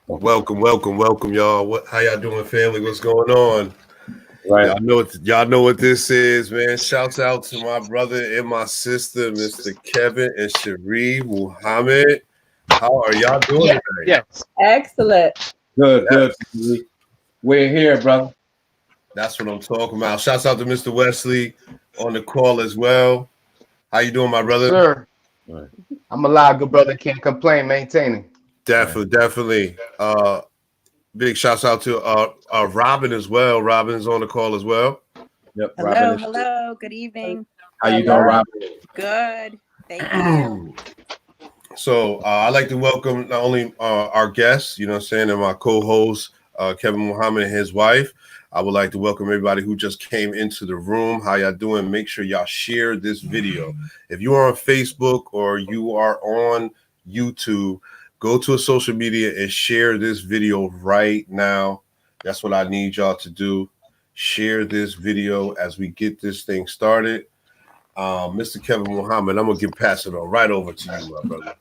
Welcome, y'all. How y'all doing, family? What's going on? Right. Y'all know what this is, man. Shouts out to my brother and my sister, Mr. Kevin and Cherie Muhammad. How are y'all doing Yes, tonight? yes. Excellent. Good, Yes, good. We're here, brother. that's what I'm talking about. Shouts out to Mr. Wesley on the call as well. How you doing, my Yes, brother? sir. Right, I'm alive, good brother. Can't complain, maintaining. right. Definitely. Big shouts out to Robin as well. Robin's on the call as well. Yep, Robin Hello, is. hello. Good evening. How you doing, Hello. Robin? Good. Thank you. So I'd like to welcome not only our guests, you know what I'm saying, and my co-host, Kevin Muhammad and his wife. I would like to welcome everybody who just came into the room. How y'all doing? Make sure y'all share this video. If you are on Facebook or you are on YouTube, go to a social media and share this video right now. That's what I need y'all to do. Share this video as we get this thing started. Mr. Kevin Muhammad, I'm gonna pass it on right over to you, my brother.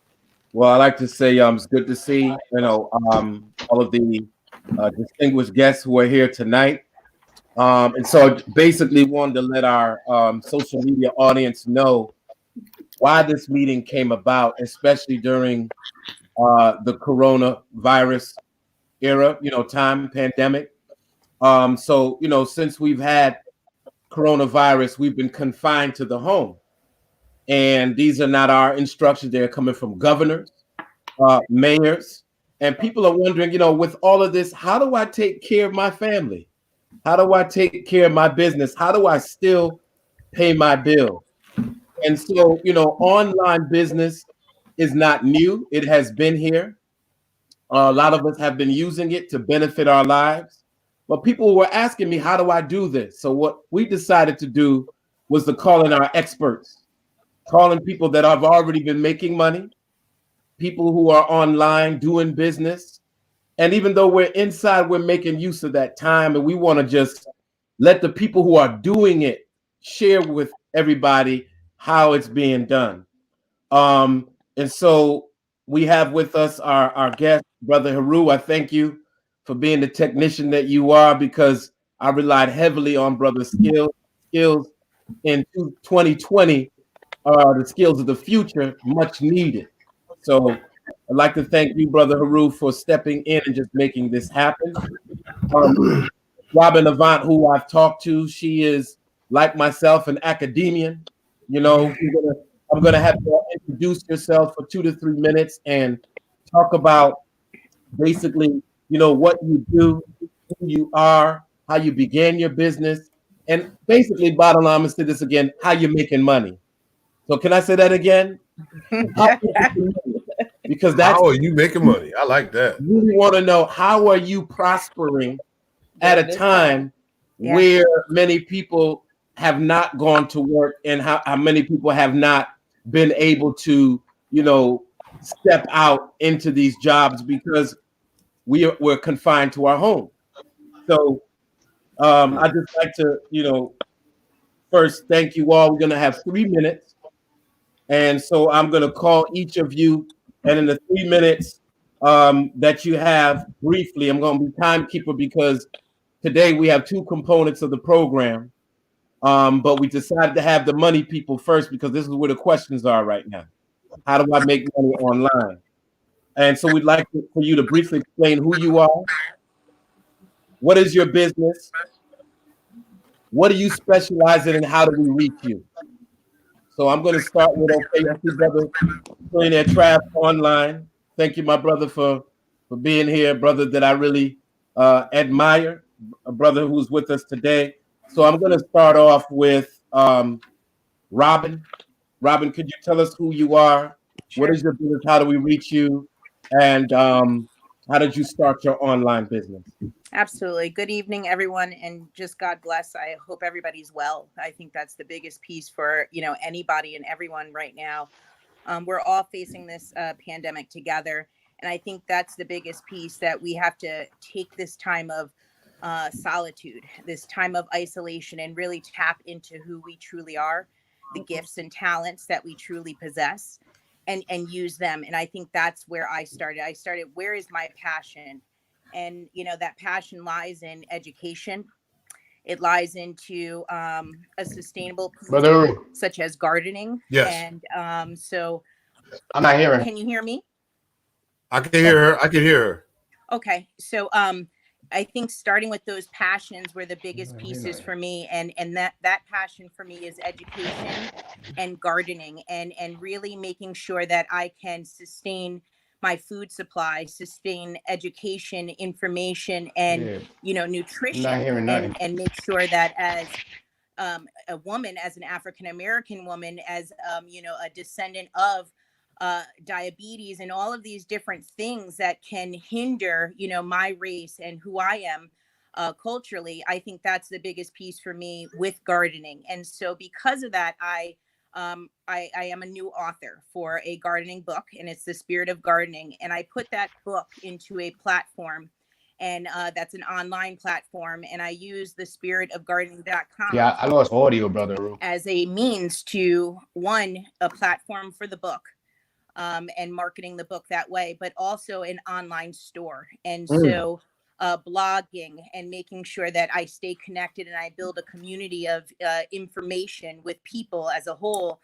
Well, I like to say it's good to see all of the distinguished guests who are here tonight. And so basically wanted to let our social media audience know why this meeting came about, especially during the coronavirus era, time pandemic. So since we've had coronavirus, we've been confined to the home. And these are not our instructions. They're coming from governors, mayors, and people are wondering, with all of this, how do I take care of my family? How do I take care of my business? How do I still pay my bill? And so, online business is not new. It has been here. A lot of us have been using it to benefit our lives. But people were asking me, how do I do this? So what we decided to do was to call in our experts, calling people that have already been making money, people who are online doing business. And even though we're inside, we're making use of that time. And we want to just let the people who are doing it share with everybody how it's being done. And so we have with us our guest, Brother Haru. I thank you for being the technician that you are, because I relied heavily on Brother skills in 2020, the skills of the future, much needed. So I'd like to thank you, Brother Haru, for stepping in and just making this happen. Um, Robin Avant, who I've talked to, she is like myself, an academician. I'm gonna have you introduce yourself for 2 to 3 minutes and talk about basically, what you do, who you are, how you began your business, and basically, bottom line, I'm gonna say this again: how you're making money. So, can I say that again? How are you making money? Because that's How are you making money? I like that. really want to know, how are you prospering at a During this time. time Yeah. where many people have not gone to work, and how many people have not been able to, step out into these jobs because we're confined to our home. So I just like to, first thank you all. We're going to have 3 minutes. And so I'm going to call each of you. And in the 3 minutes that you have briefly, I'm going to be timekeeper, because today we have two components of the program. But we decided to have the money people first, because this is where the questions are right now. How do I make money online? And so we'd like for you to briefly explain who you are. What is your business? What do you specialize in, and how do we reach you? So I'm going to start with, okay, I see Brother Millionaire Trav online. Thank you, my brother, for being here, brother that I really admire, a brother who's with us today. So I'm going to start off with Robin. Robin, could you tell us who you are? What Sure. is your business? How do we reach you? And how did you start your online business? Absolutely. Good evening, everyone, and just God bless. I hope everybody's well. I think that's the biggest piece for anybody and everyone right now. We're all facing this pandemic together, and I think that's the biggest piece, that we have to take this time of solitude, this time of isolation, and really tap into who we truly are, the gifts and talents that we truly possess, and use them. And I think that's where I started. Where is my passion? And that passion lies in education. It lies into a sustainable piece, Brother, such as gardening. Yes. And so I'm not hearing. can you hear me? I can hear her. I can hear her. Okay. So I think starting with those passions were the biggest pieces for me. And that passion for me is education and gardening, and really making sure that I can sustain my food supply, sustain education, information, and nutrition, Not hearing nothing. and make sure that as a woman, as an African American woman, as a descendant of diabetes and all of these different things that can hinder my race and who I am culturally. I think that's the biggest piece for me with gardening. And so because of that, I am a new author for a gardening book, and it's The Spirit of Gardening. And I put that book into a platform, and that's an online platform. And I use thespiritofgardening.com. Yeah, I lost audio, brother. As a means to, one, a platform for the book, and marketing the book that way, but also an online store. And so blogging and making sure that I stay connected and I build a community of information with people as a whole.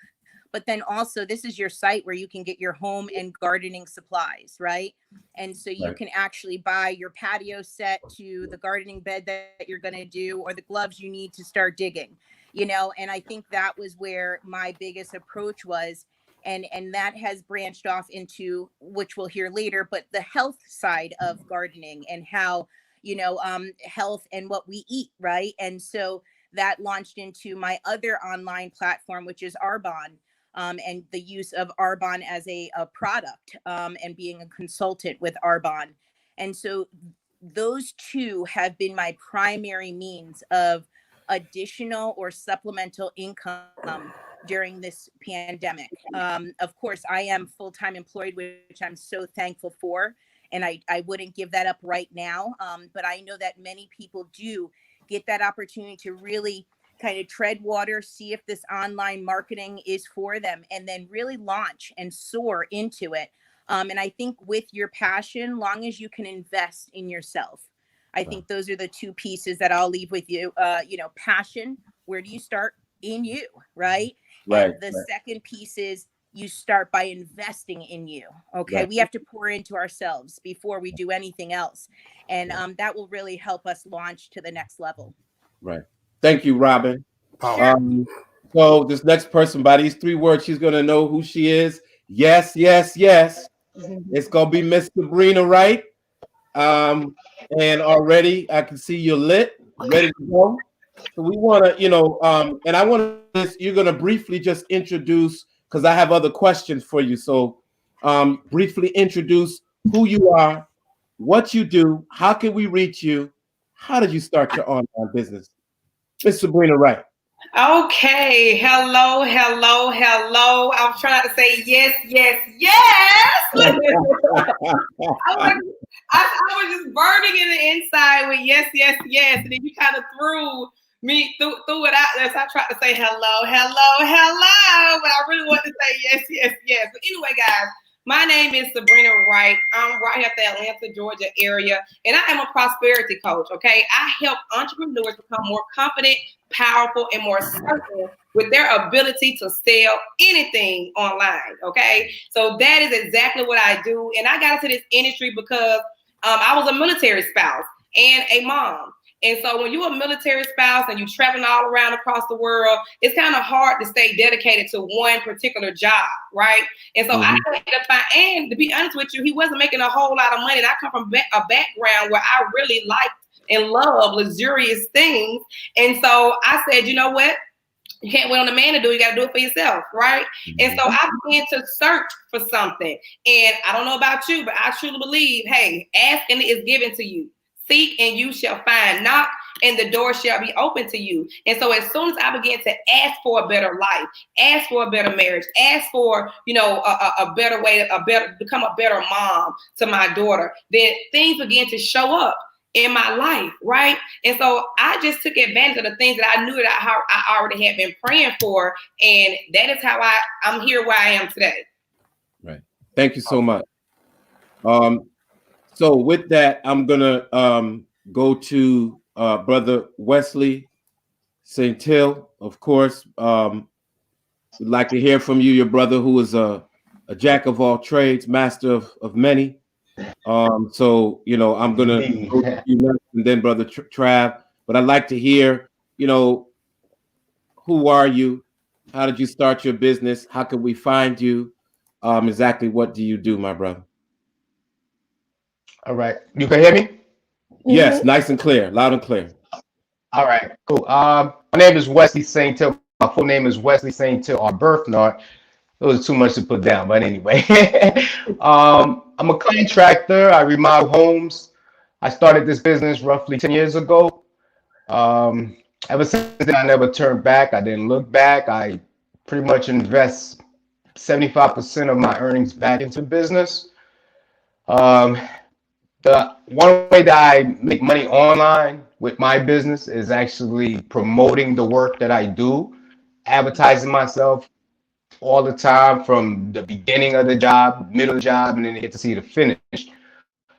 But then also, this is your site where you can get your home and gardening supplies, right? And so you can actually buy your patio set to the gardening bed that you're going to do, or the gloves you need to start digging, and I think that was where my biggest approach was. And that has branched off into, which we'll hear later, but the health side of gardening, and how, health and what we eat, right? And so that launched into my other online platform, which is Arbonne, and the use of Arbonne as a product, and being a consultant with Arbonne. And so those two have been my primary means of additional or supplemental income during this pandemic. Of course, I am full-time employed, which I'm so thankful for, and I wouldn't give that up right now. But I know that many people do get that opportunity to really kind of tread water, see if this online marketing is for them, and then really launch and soar into it. And I think with your passion, long as you can invest in yourself, I think those are the two pieces that I'll leave with you. Passion, where do you start? In you, right? And the second piece is you start by investing in you. Okay. We have to pour into ourselves before we do anything else. And that will really help us launch to the next level. Right. Thank you, Robin. Sure. So this next person, by these three words, she's going to know who she is. Yes, yes, yes. It's going to be Miss Sabrina Wright. And already I can see you're lit, ready to go. So we want to, and I want to, you're going to briefly just introduce, because I have other questions for you. So briefly introduce who you are, what you do, how can we reach you, how did you start your online business? Miss Sabrina Wright. Okay. Hello. I'm trying to say yes. I was just burning in the inside with yes. And then you kind of threw it out there. So I tried to say hello. But I really wanted to say yes. But anyway, guys, my name is Sabrina Wright. I'm right here at the Atlanta, Georgia area, and I am a prosperity coach, okay? I help entrepreneurs become more confident, powerful, and more certain with their ability to sell anything online, okay? So that is exactly what I do, and I got into this industry because I was a military spouse and a mom. And so when you're a military spouse and you're traveling all around across the world, it's kind of hard to stay dedicated to one particular job, right? And so I had to find, and to be honest with you, he wasn't making a whole lot of money. And I come from a background where I really liked and love luxurious things. And so I said, you know what? You can't wait on the man to do it. You got to do it for yourself, right? And so I began to search for something. And I don't know about you, but I truly believe, hey, ask and it is given to you. Seek and you shall find. Knock and the door shall be open to you. And so as soon as I began to ask for a better life, ask for a better marriage, ask for, a better way, become a better mom to my daughter, then things began to show up in my life, right? And so I just took advantage of the things that I knew that I already had been praying for. And that is how I'm here where I am today. Thank you so much. So with that, I'm gonna go to Brother Wesley St. Hill. Of course, we'd like to hear from you, your brother, who is a jack of all trades, master of many. So I'm gonna go to you next, and then Brother Trav. But I'd like to hear, who are you? How did you start your business? How can we find you? Exactly what do you do, my brother? All right. You can hear me? Yes, nice and clear, loud and clear. All right, cool. My name is Wesley St. Hill. My full name is Wesley St. Hill. Our birth name. It was too much to put down, but anyway. I'm a contractor. I remodel homes. I started this business roughly 10 years ago. Ever since then, I never turned back. I didn't look back. I pretty much invest 75% of my earnings back into business. The one way that I make money online with my business is actually promoting the work that I do, advertising myself all the time from the beginning of the job, middle of the job, and then you get to see the finish.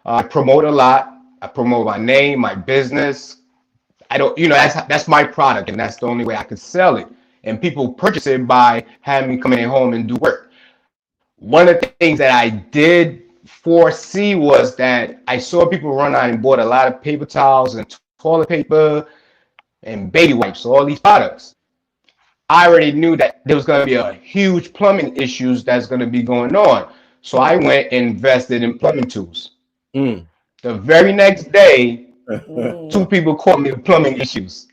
I promote a lot. I promote my name, my business. I don't, that's my product, and that's the only way I could sell it. And people purchase it by having me come in home and do work. One of the things that I did foresee was that I saw people run out and bought a lot of paper towels and toilet paper and baby wipes, all these products. I already knew that there was going to be a huge plumbing issues that's going to be going on. So I went and invested in plumbing tools. The very next day, 2 people called me with plumbing issues.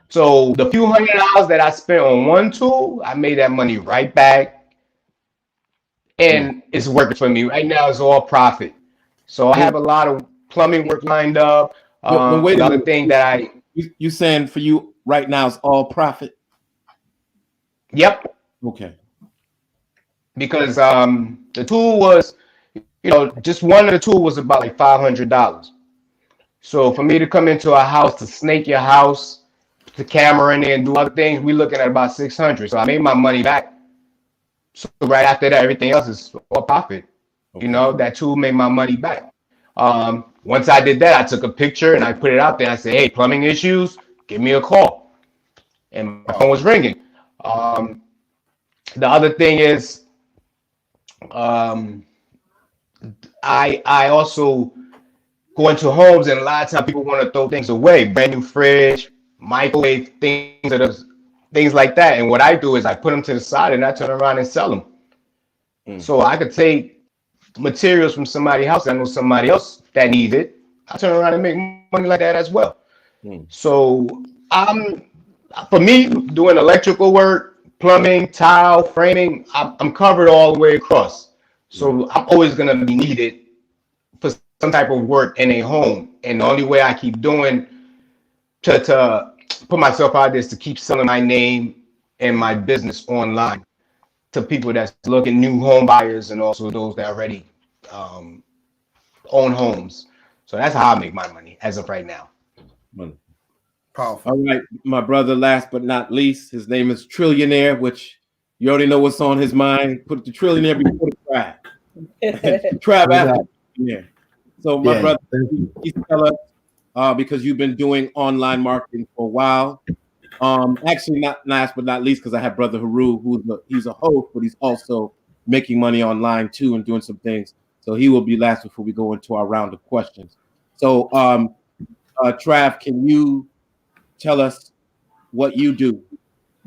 So the few $100s that I spent on one tool, I made that money right back. And it's working for me. Right now, it's all profit. So I have a lot of plumbing work lined up. Wait the a other minute. thing that you saying for you right now is all profit? Yep. Okay. Because the tool was, just one of the tools was about like $500. So for me to come into a house to snake your house, to camera in there and do other things, we're looking at about $600. So I made my money back. So right after that, everything else is all profit. Okay. That tool made my money back. Once I did that, I took a picture and I put it out there. I said, hey, plumbing issues, give me a call. And my phone was ringing. The other thing is, I also go into homes, and a lot of times people want to throw things away, brand new fridge, microwave, things like that. And what I do is I put them to the side and I turn around and sell them. So I could take materials from somebody's house. I know somebody else that needs it. I turn around and make money like that as well. So for me, doing electrical work, plumbing, tile, framing, I'm covered all the way across. So I'm always going to be needed for some type of work in a home. And the only way I keep doing to put myself out there is to keep selling my name and my business online to people that's looking, new home buyers, and also those that already own homes. So that's how I make my money as of right now. Powerful. All right, my brother, last but not least, his name is Trillionaire, which you already know what's on his mind. Put the Trillionaire before the Trav. Trav after Trillionaire. So my brother, please tell us, because you've been doing online marketing for a while. Actually, not last but not least, because I have Brother Haru, he's a host, but he's also making money online too and doing some things. So he will be last before we go into our round of questions. So, Trav, can you tell us what you do,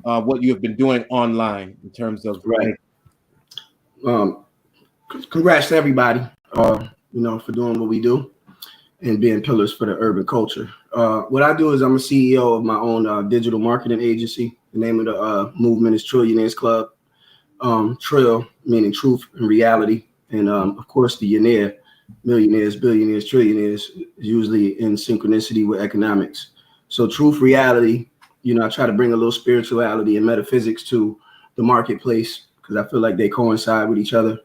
what you have been doing online in terms of right? Congrats to everybody, for doing what we do and being pillars for the urban culture. What I do is I'm a CEO of my own digital marketing agency. The name of the movement is Trillionaires Club. Trill meaning truth and reality, and of course the Yonaire, millionaires, billionaires, trillionaires, usually in synchronicity with economics. So truth, reality. I try to bring a little spirituality and metaphysics to the marketplace because I feel like they coincide with each other.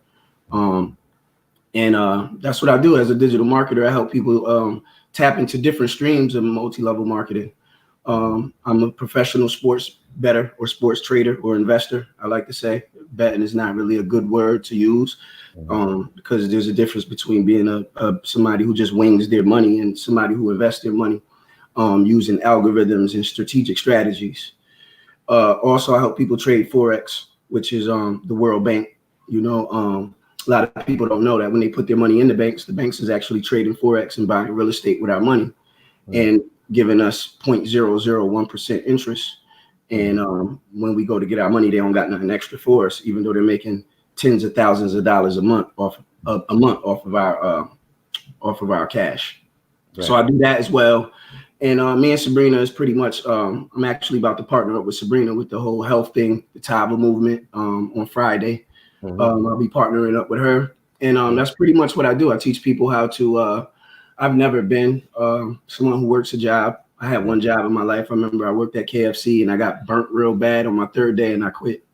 And that's what I do as a digital marketer. I help people tap into different streams of multi-level marketing. I'm a professional sports bettor or sports trader or investor, I like to say. betting is not really a good word to use, because there's a difference between being somebody who just wings their money and somebody who invests their money using algorithms and strategic strategies. Also, I help people trade Forex, which is the World Bank. A lot of people don't know that when they put their money in the banks is actually trading Forex and buying real estate with our money and giving us 0.001% interest. And when we go to get our money, they don't got nothing extra for us, even though they're making tens of thousands of dollars a month off of our cash. Right. So I do that as well. And me and Sabrina is pretty much, I'm actually about to partner up with Sabrina with the whole health thing, the Taba movement on Friday. I'll be partnering up with her. And that's pretty much what I do. I teach people how to, I've never been someone who works a job. I had one job in my life. I remember I worked at KFC and I got burnt real bad on my third day and I quit.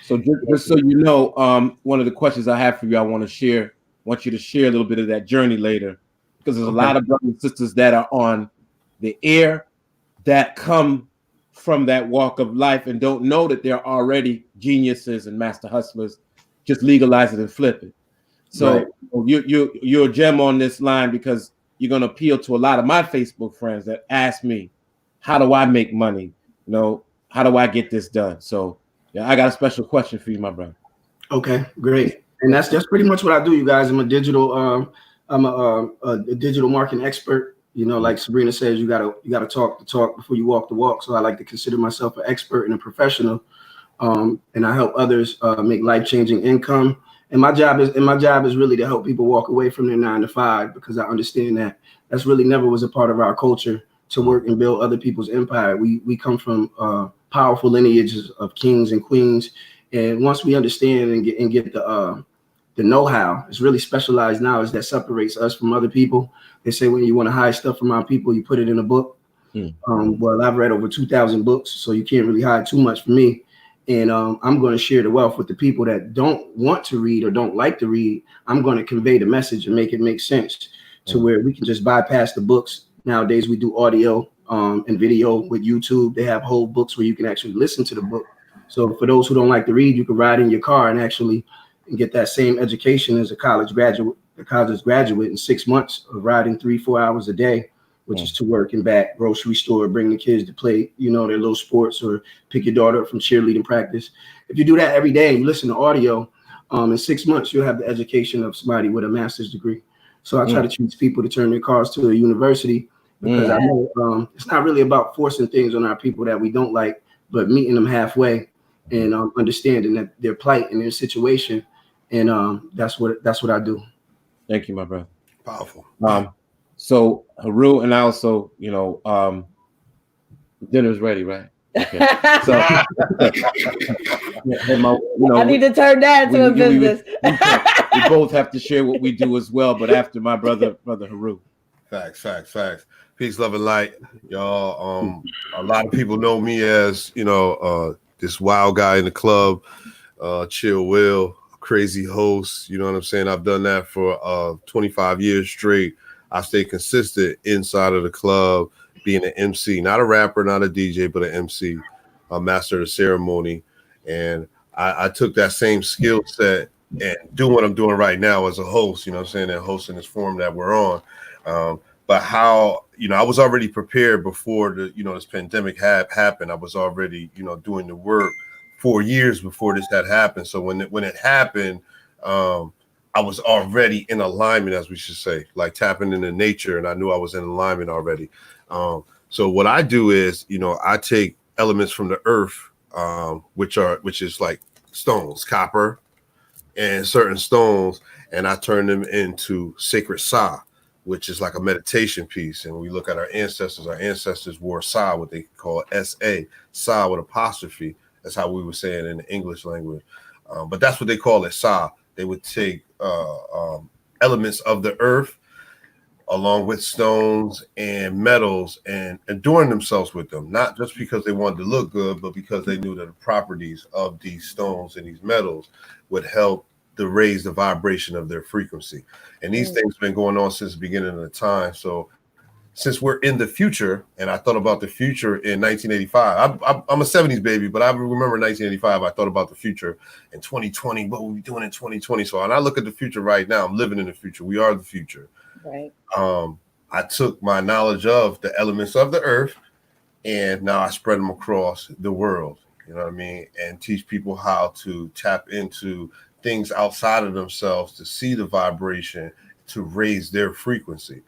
So just so you know, one of the questions I have for you, I want you to share a little bit of that journey later, because there's a lot of brothers and sisters that are on the air that come from that walk of life and don't know that they're already geniuses and master hustlers. Just legalize it and flip it. So you're a gem on this line, because you're going to appeal to a lot of my Facebook friends that ask me, how do I make money? How do I get this done? So I got a special question for you, my brother. Okay, great. And that's pretty much what I do, you guys. I'm a digital digital marketing expert. Like Sabrina says, you gotta talk the talk before you walk the walk. So I like to consider myself an expert and a professional. And I help others make life-changing income. And my job is really to help people walk away from their 9-to-5, because I understand that that's really never was a part of our culture, to work and build other people's empire. We come from powerful lineages of kings and queens, and once we understand and get the know-how, it's really specialized knowledge that separates us from other people. They say when you want to hide stuff from our people, you put it in a book. Well, I've read over 2,000 books, so you can't really hide too much from me. And I'm going to share the wealth with the people that don't want to read or don't like to read. I'm going to convey the message and make it make sense to where we can just bypass the books. Nowadays, we do audio and video with YouTube. They have whole books where you can actually listen to the book. So for those who don't like to read, you can ride in your car and actually get that same education as a college graduate in 6 months of riding 3-4 hours a day, which is to work and back, grocery store, bring the kids to play, their little sports, or pick your daughter up from cheerleading practice. If you do that every day and you listen to audio, in 6 months, you'll have the education of somebody with a master's degree. So I try to teach people to turn their cars to a university, because I know it's not really about forcing things on our people that we don't like, but meeting them halfway and understanding that their plight and their situation. And that's what I do. Thank you, my brother. Powerful. So Haru and I also, dinner's ready, right? Okay. So I need to turn that into a business. We both have to share what we do as well, but after my brother Haru. Facts. Peace, love, and light, y'all. A lot of people know me as this wild guy in the club, Chill Will, crazy host. You know what I'm saying? I've done that for 25 years straight. I stay consistent inside of the club, being an MC, not a rapper, not a DJ, but an MC, a master of the ceremony. And I took that same skill set and do what I'm doing right now as a host, and hosting this forum that we're on. But how, I was already prepared before this pandemic happened. I was already, doing the work 4 years before this had happened. So when it happened, I was already in alignment, as we should say, like tapping into nature, and I knew I was in alignment already. So what I do is, I take elements from the earth, which is like stones, copper, and certain stones, and I turn them into sacred sa, which is like a meditation piece. And when we look at our ancestors wore sa, what they call sa with apostrophe. That's how we would say it in the English language. But that's what they call it, sa. They would take elements of the earth along with stones and metals and adorn themselves with them, not just because they wanted to look good, but because they knew that the properties of these stones and these metals would help to raise the vibration of their frequency. And these things have been going on since the beginning of the time. So since we're in the future, and I thought about the future in 1985. I'm a 70s baby, but I remember 1985. I thought about the future in 2020. What will we be doing in 2020? So when I look at the future right now, I'm living in the future. We are the future. Right. I took my knowledge of the elements of the earth, and now I spread them across the world. You know what I mean? And teach people how to tap into things outside of themselves to see the vibration, to raise their frequency.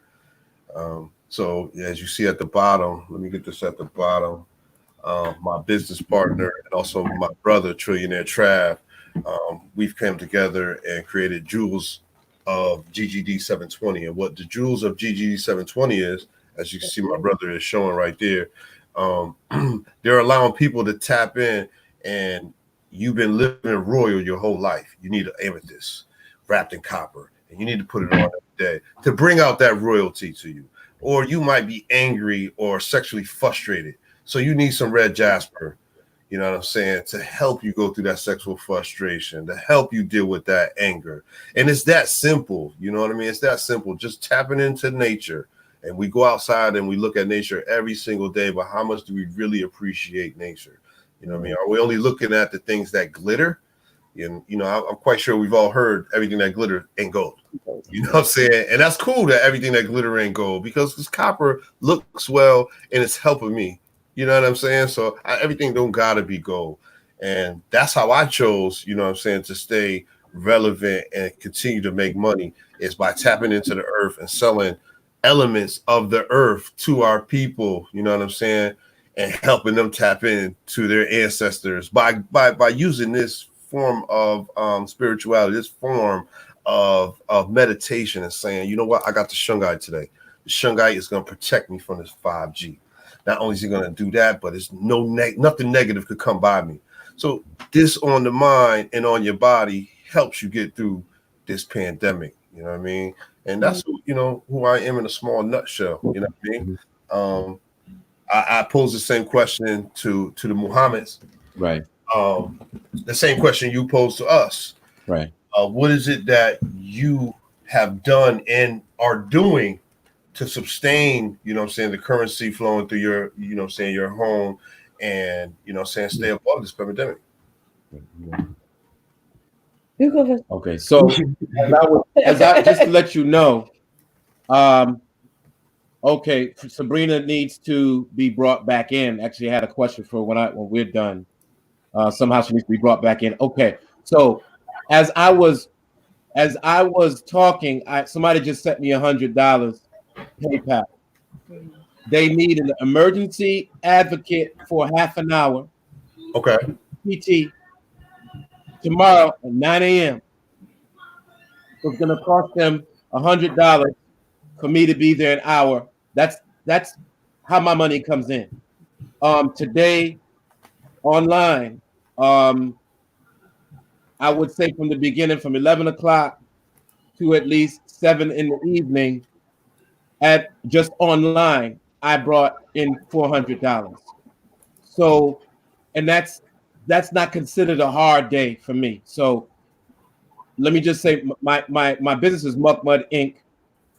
So as you see at the bottom, let me get this at the bottom. My business partner and also my brother, Trillionaire Trav, we've come together and created Jewels of GGD 720. And what the Jewels of GGD 720 is, as you can see, my brother is showing right there. They're allowing people to tap in, and you've been living royal your whole life. You need an amethyst wrapped in copper, and you need to put it on every day to bring out that royalty to you. Or you might be angry or sexually frustrated. So you need some red jasper, you know what I'm saying, to help you go through that sexual frustration, to help you deal with that anger. And it's that simple, you know what I mean? It's that simple, just tapping into nature. And we go outside and we look at nature every single day, but how much do we really appreciate nature? You know what I mean? Are we only looking at the things that glitter? And, you know, I'm quite sure we've all heard everything that glitter ain't gold. You know what I'm saying? And that's cool that everything that glitter ain't gold, because this copper looks well and it's helping me. You know what I'm saying? So everything don't gotta be gold. And that's how I chose, you know what I'm saying, to stay relevant and continue to make money, is by tapping into the earth and selling elements of the earth to our people, you know what I'm saying, and helping them tap into their ancestors by using this form of spirituality, this form of meditation, and saying, you know what, I got the shungite today. The shungite is going to protect me from this 5G. Not only is he going to do that, but it's nothing negative could come by me. So this on the mind and on your body helps you get through this pandemic. You know what I mean? And that's who I am in a small nutshell. You know what I mean? I pose the same question to the Muhammad's. Right. The same question you posed to us. Right. What is it that you have done and are doing to sustain, you know what I'm saying, the currency flowing through your, you know what I'm saying, your home, and, you know what I'm saying, stay above this pandemic? You go first. Okay, so as I just to let you know, okay, Sabrina needs to be brought back in. Actually, I had a question for when we're done. Somehow she needs to be brought back in. Okay, so as I was talking, somebody just sent me $100 PayPal. They need an emergency advocate for half an hour. Okay. PT tomorrow at 9 a.m. It's going to cost them $100 for me to be there an hour. That's how my money comes in. Today online, I would say from the beginning, from 11 o'clock to at least 7 in the evening, at just online, I brought in $400. So, and that's not considered a hard day for me. So let me just say my business is Muck Mud Inc.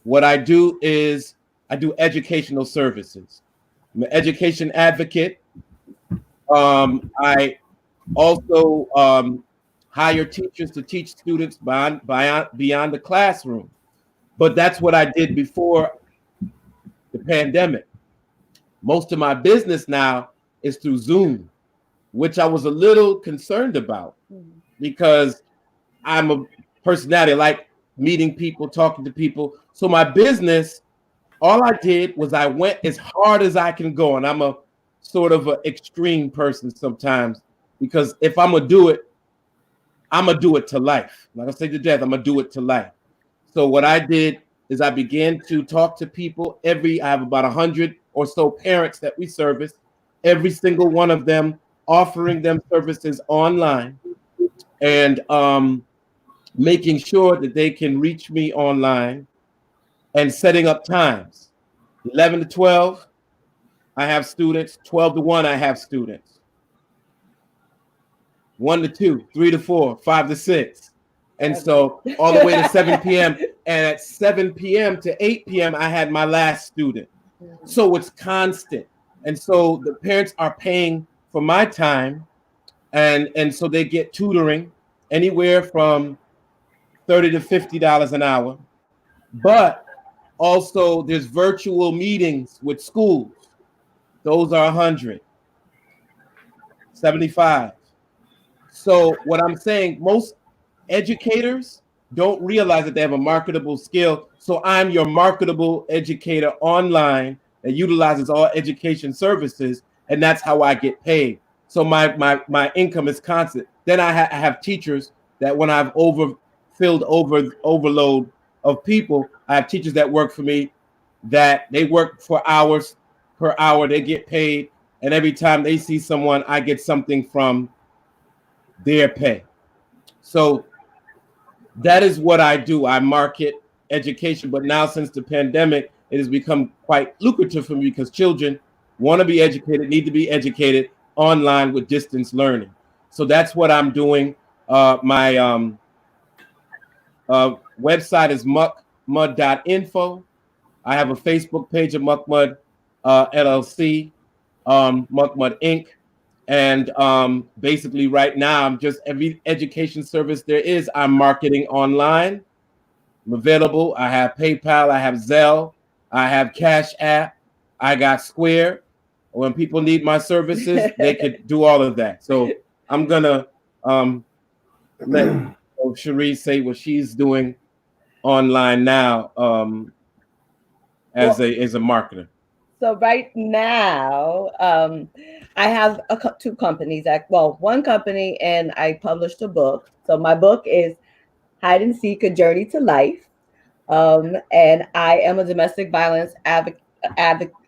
What I do is I do educational services. I'm an education advocate. I also hire teachers to teach students beyond the classroom. But that's what I did before the pandemic. Most of my business now is through Zoom, which I was a little concerned about because I'm a personality, I like meeting people, talking to people. So my business, all I did was I went as hard as I can go. And I'm a sort of an extreme person sometimes, because if I'm going to do it, I'm going to do it to life. Like I say to death, I'm going to do it to life. So what I did is I began to talk to people. I have about 100 or so parents that we service, every single one of them offering them services online, and making sure that they can reach me online, and setting up times. 11 to 12, I have students. 12 to 1, I have students. 1 to 2, 3 to 4, 5 to 6. And so all the way to 7 p.m. And at 7 p.m. to 8 p.m., I had my last student. So it's constant. And so the parents are paying for my time, and so they get tutoring anywhere from $30 to $50 an hour. But also there's virtual meetings with schools. Those are 175. So what I'm saying, most educators don't realize that they have a marketable skill. So I'm your marketable educator online that utilizes all education services, and that's how I get paid. So my income is constant. Then I have teachers that when I've overload of people, I have teachers that work for me that they work for hours per hour. They get paid, and every time they see someone, I get something from their pay. So that is what I do. I market education, but now since the pandemic, it has become quite lucrative for me because children want to be educated, need to be educated online with distance learning. So that's what I'm doing. My website is muckmud.info. I have a Facebook page of Muckmud LLC, Muckmud Inc. And basically right now, I'm just every education service there is, I'm marketing online. I'm available. I have PayPal, I have Zelle, I have Cash App, I got Square. When people need my services, they could do all of that. So I'm gonna let Cherie say what she's doing online now as a marketer. So right now, I have two companies. One company, and I published a book. So my book is Hide and Seek: A Journey to Life, and I am a domestic violence advocate.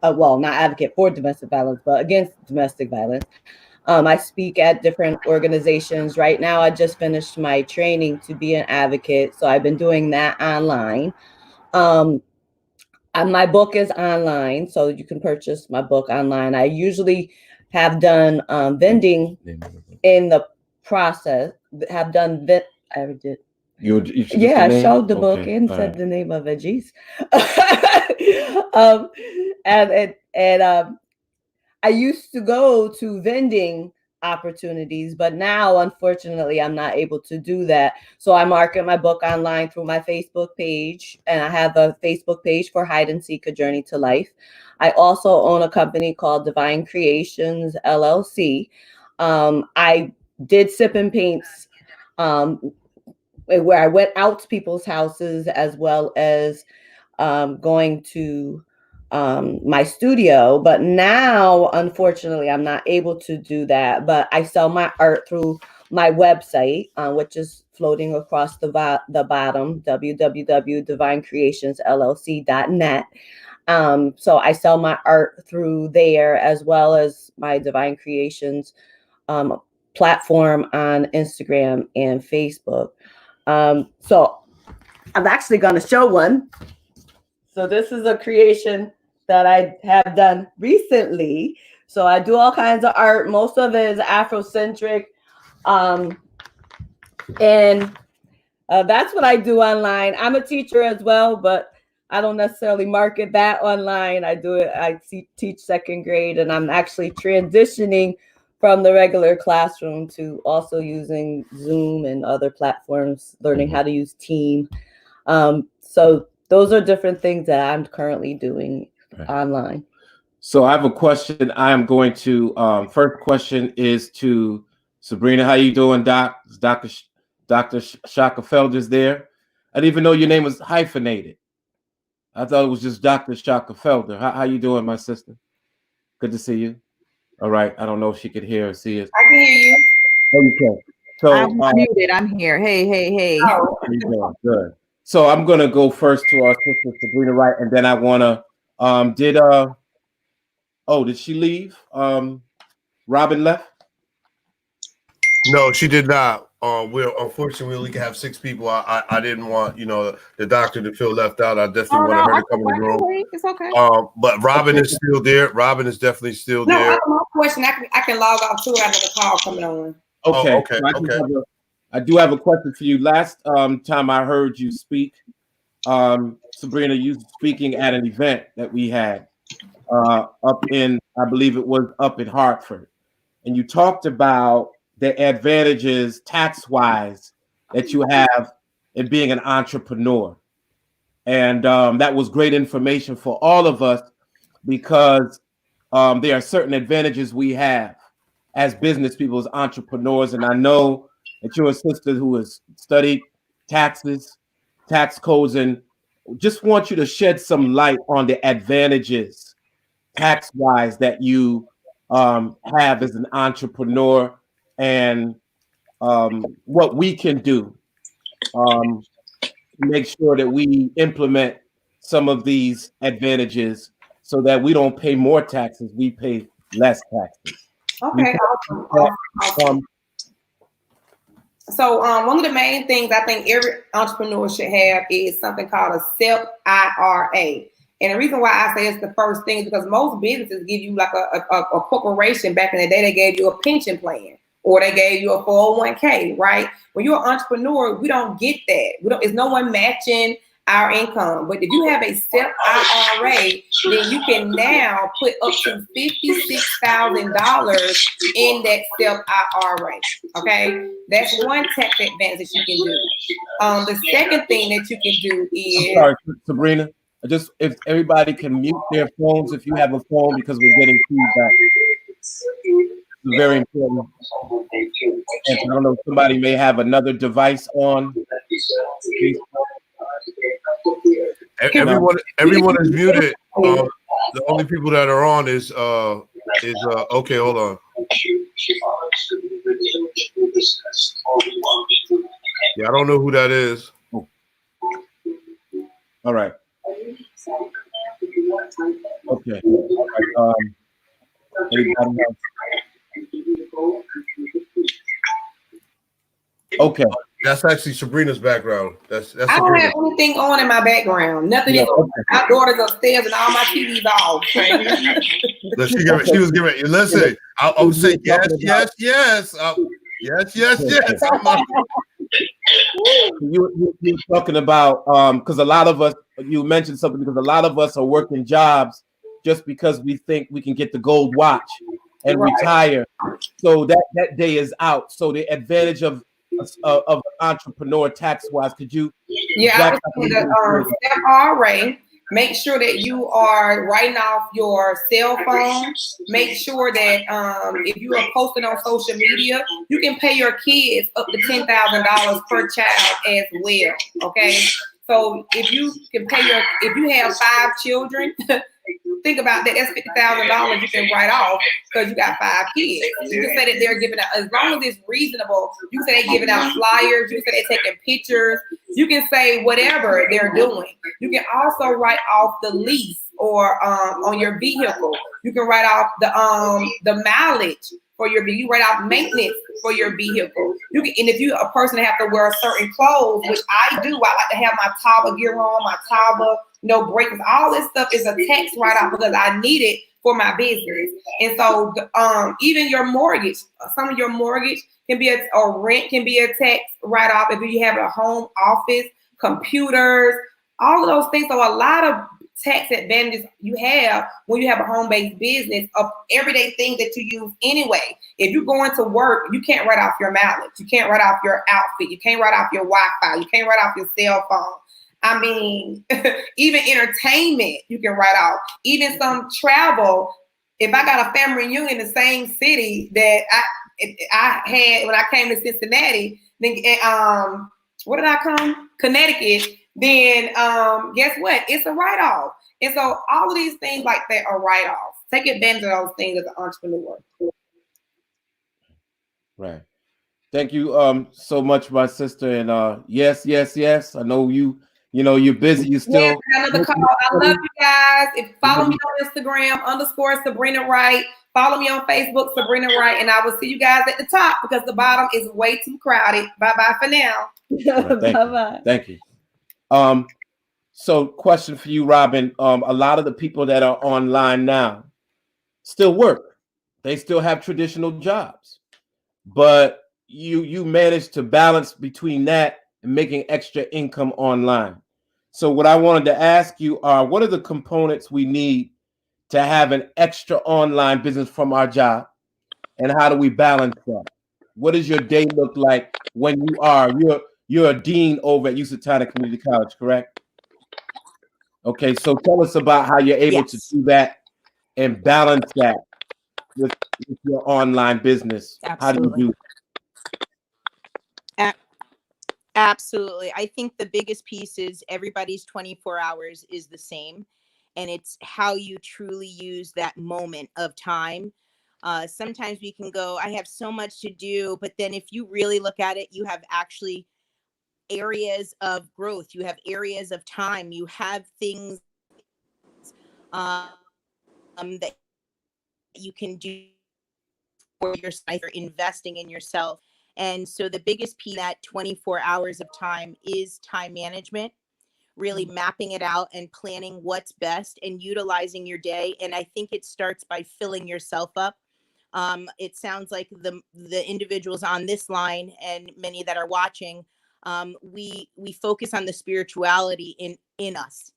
Not advocate for domestic violence, but against domestic violence. I speak at different organizations. Right now, I just finished my training to be an advocate, so I've been doing that online. My book is online, so you can purchase my book online. I usually have done vending in the process. Have done I already did. I showed the book and said the name of it. Jeez. I used to go to vending opportunities, but now unfortunately I'm not able to do that. So I market my book online through my Facebook page, and I have a Facebook page for Hide and Seek: A Journey to Life. I also own a company called Divine Creations LLC. I did sip and paints where I went out to people's houses, as well as going to my studio, but now unfortunately I'm not able to do that. But I sell my art through my website, which is floating across the bottom, www.divinecreationsllc.net. So I sell my art through there, as well as my Divine Creations platform on Instagram and Facebook. So I'm actually going to show one. So this is a creation that I have done recently. So I do all kinds of art. Most of it is Afrocentric. And that's what I do online. I'm a teacher as well, but I don't necessarily market that online. I do it. I teach second grade, and I'm actually transitioning from the regular classroom to also using Zoom and other platforms, learning how to use Team. So those are different things that I'm currently doing online. So I have a question. I am going to first question is to Sabrina. How you doing, Doc? Dr. Shaka Felder's there. I didn't even know your name was hyphenated. I thought it was just Dr. Shaka Felder. How you doing, my sister? Good to see you. All right. I don't know if she could hear or see us. I can hear you. Okay. So I'm muted. I'm here. Hey. Oh. How you doing? Good. So I'm gonna go first to our sister Sabrina Wright, and then I wanna did she leave? Robin left? No, she did not. Unfortunately we only can have 6 people. I didn't want the doctor to feel left out. I definitely wanted her to come in the room. It's okay. But Robin is still there. Robin is definitely still there. No, my question. I can log off too. I have a call coming on. Okay. Okay. I do have a question for you. Last time I heard you speak, Sabrina, you speaking at an event that we had, up in, I believe it was up in Hartford, and you talked about the advantages tax-wise that you have in being an entrepreneur. And that was great information for all of us because there are certain advantages we have as business people, as entrepreneurs. And I know that you're a sister who has studied taxes, tax codes, and just want you to shed some light on the advantages tax-wise that you have as an entrepreneur and what we can do to make sure that we implement some of these advantages so that we don't pay more taxes, we pay less taxes. Okay, awesome. So one of the main things I think every entrepreneur should have is something called a SEP IRA. And the reason why I say it's the first thing is because most businesses give you like a corporation. Back in the day, they gave you a pension plan or they gave you a 401k, right? When you're an entrepreneur, we don't get that. There's no one matching our income. But if you have a SEP IRA, then you can now put up to $56,000 in that SEP IRA. Okay, that's one tax advantage you can do. The second thing that you can do is. I'm sorry, Sabrina. Just if everybody can mute their phones if you have a phone because we're getting feedback. It's very important. And I don't know if somebody may have another device on. Everyone is muted. The only people that are on is okay, hold on. Yeah, I don't know who that is. All right. Okay. Anybody else? Okay. That's actually Sabrina's background. That's I don't have anything on in my background. Nothing is on. Our daughter's upstairs and all my TV's off. She was giving. Listen, I would say yes. Yes. You're talking about because a lot of us, you mentioned something, because a lot of us are working jobs just because we think we can get the gold watch and retire. So that day is out. So the advantage of an entrepreneur tax-wise, could you? Yeah, I would say the FRA. Make sure that you are writing off your cell phone. Make sure that if you are posting on social media, you can pay your kids up to $10,000 per child as well. Okay, so if you can pay if you have 5 children, think about that. That's $50,000 you can write off because you got 5 kids. You can say that they're giving out, as long as it's reasonable. You can say they're giving out flyers. You can say they're taking pictures. You can say whatever they're doing. You can also write off the lease or on your vehicle. You can write off the mileage for your vehicle. You write off maintenance for your vehicle. You can, and if you're a person that have to wear certain clothes, which I do, I like to have my Taba gear on, my Taba, no breakers. All this stuff is a tax write-off because I need it for my business. And so even your mortgage, some of your mortgage can be or rent can be a tax write-off if you have a home office, computers, all of those things. So a lot of tax advantages you have when you have a home-based business of everyday things that you use anyway. If you're going to work, you can't write off your mileage. You can't write off your outfit. You can't write off your Wi-Fi. You can't write off your cell phone. I mean, even entertainment you can write off. Even some travel. If I got a family reunion in the same city that I had when I came to Cincinnati, then what did I come? Connecticut. Then guess what? It's a write-off. And so all of these things like that are write-offs. Take advantage of those things as an entrepreneur. Right. Thank you so much, my sister. And yes. I know you're busy. You still another call. I love you guys. Follow me on Instagram _Sabrina Wright. Follow me on Facebook, Sabrina Wright, and I will see you guys at the top because the bottom is way too crowded. Bye-bye for now. Bye-bye. Thank you. So question for you, Robin. A lot of the people that are online now still work. They still have traditional jobs, but you manage to balance between that and making extra income online. So what I wanted to ask you are, what are the components we need to have an extra online business from our job? And how do we balance that? What does your day look like when you're a dean over at Usatana Community College, correct? Okay, so tell us about how you're able to Yes. do that and balance that with your online business. How do Absolutely. you do Absolutely. I think the biggest piece is everybody's 24 hours is the same. And it's how you truly use that moment of time. Sometimes we can go, I have so much to do. But then if you really look at it, you have actually areas of growth, you have areas of time, you have things that you can do for yourself, or investing in yourself. And so the biggest piece of that 24 hours of time is time management, really mapping it out and planning what's best and utilizing your day. And I think it starts by filling yourself up. It sounds like the individuals on this line and many that are watching, we focus on the spirituality in us.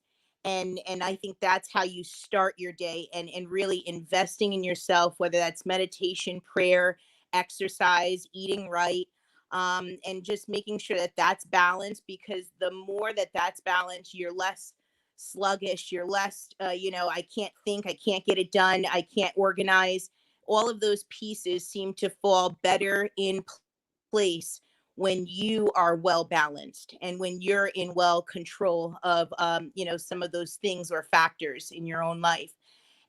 And I think that's how you start your day, and really investing in yourself, whether that's meditation, prayer, exercise, eating right, and just making sure that that's balanced, because the more that that's balanced, you're less sluggish, you're less I can't think, I can't get it done, I can't organize. All of those pieces seem to fall better in place when you are well balanced and when you're in well control of some of those things or factors in your own life.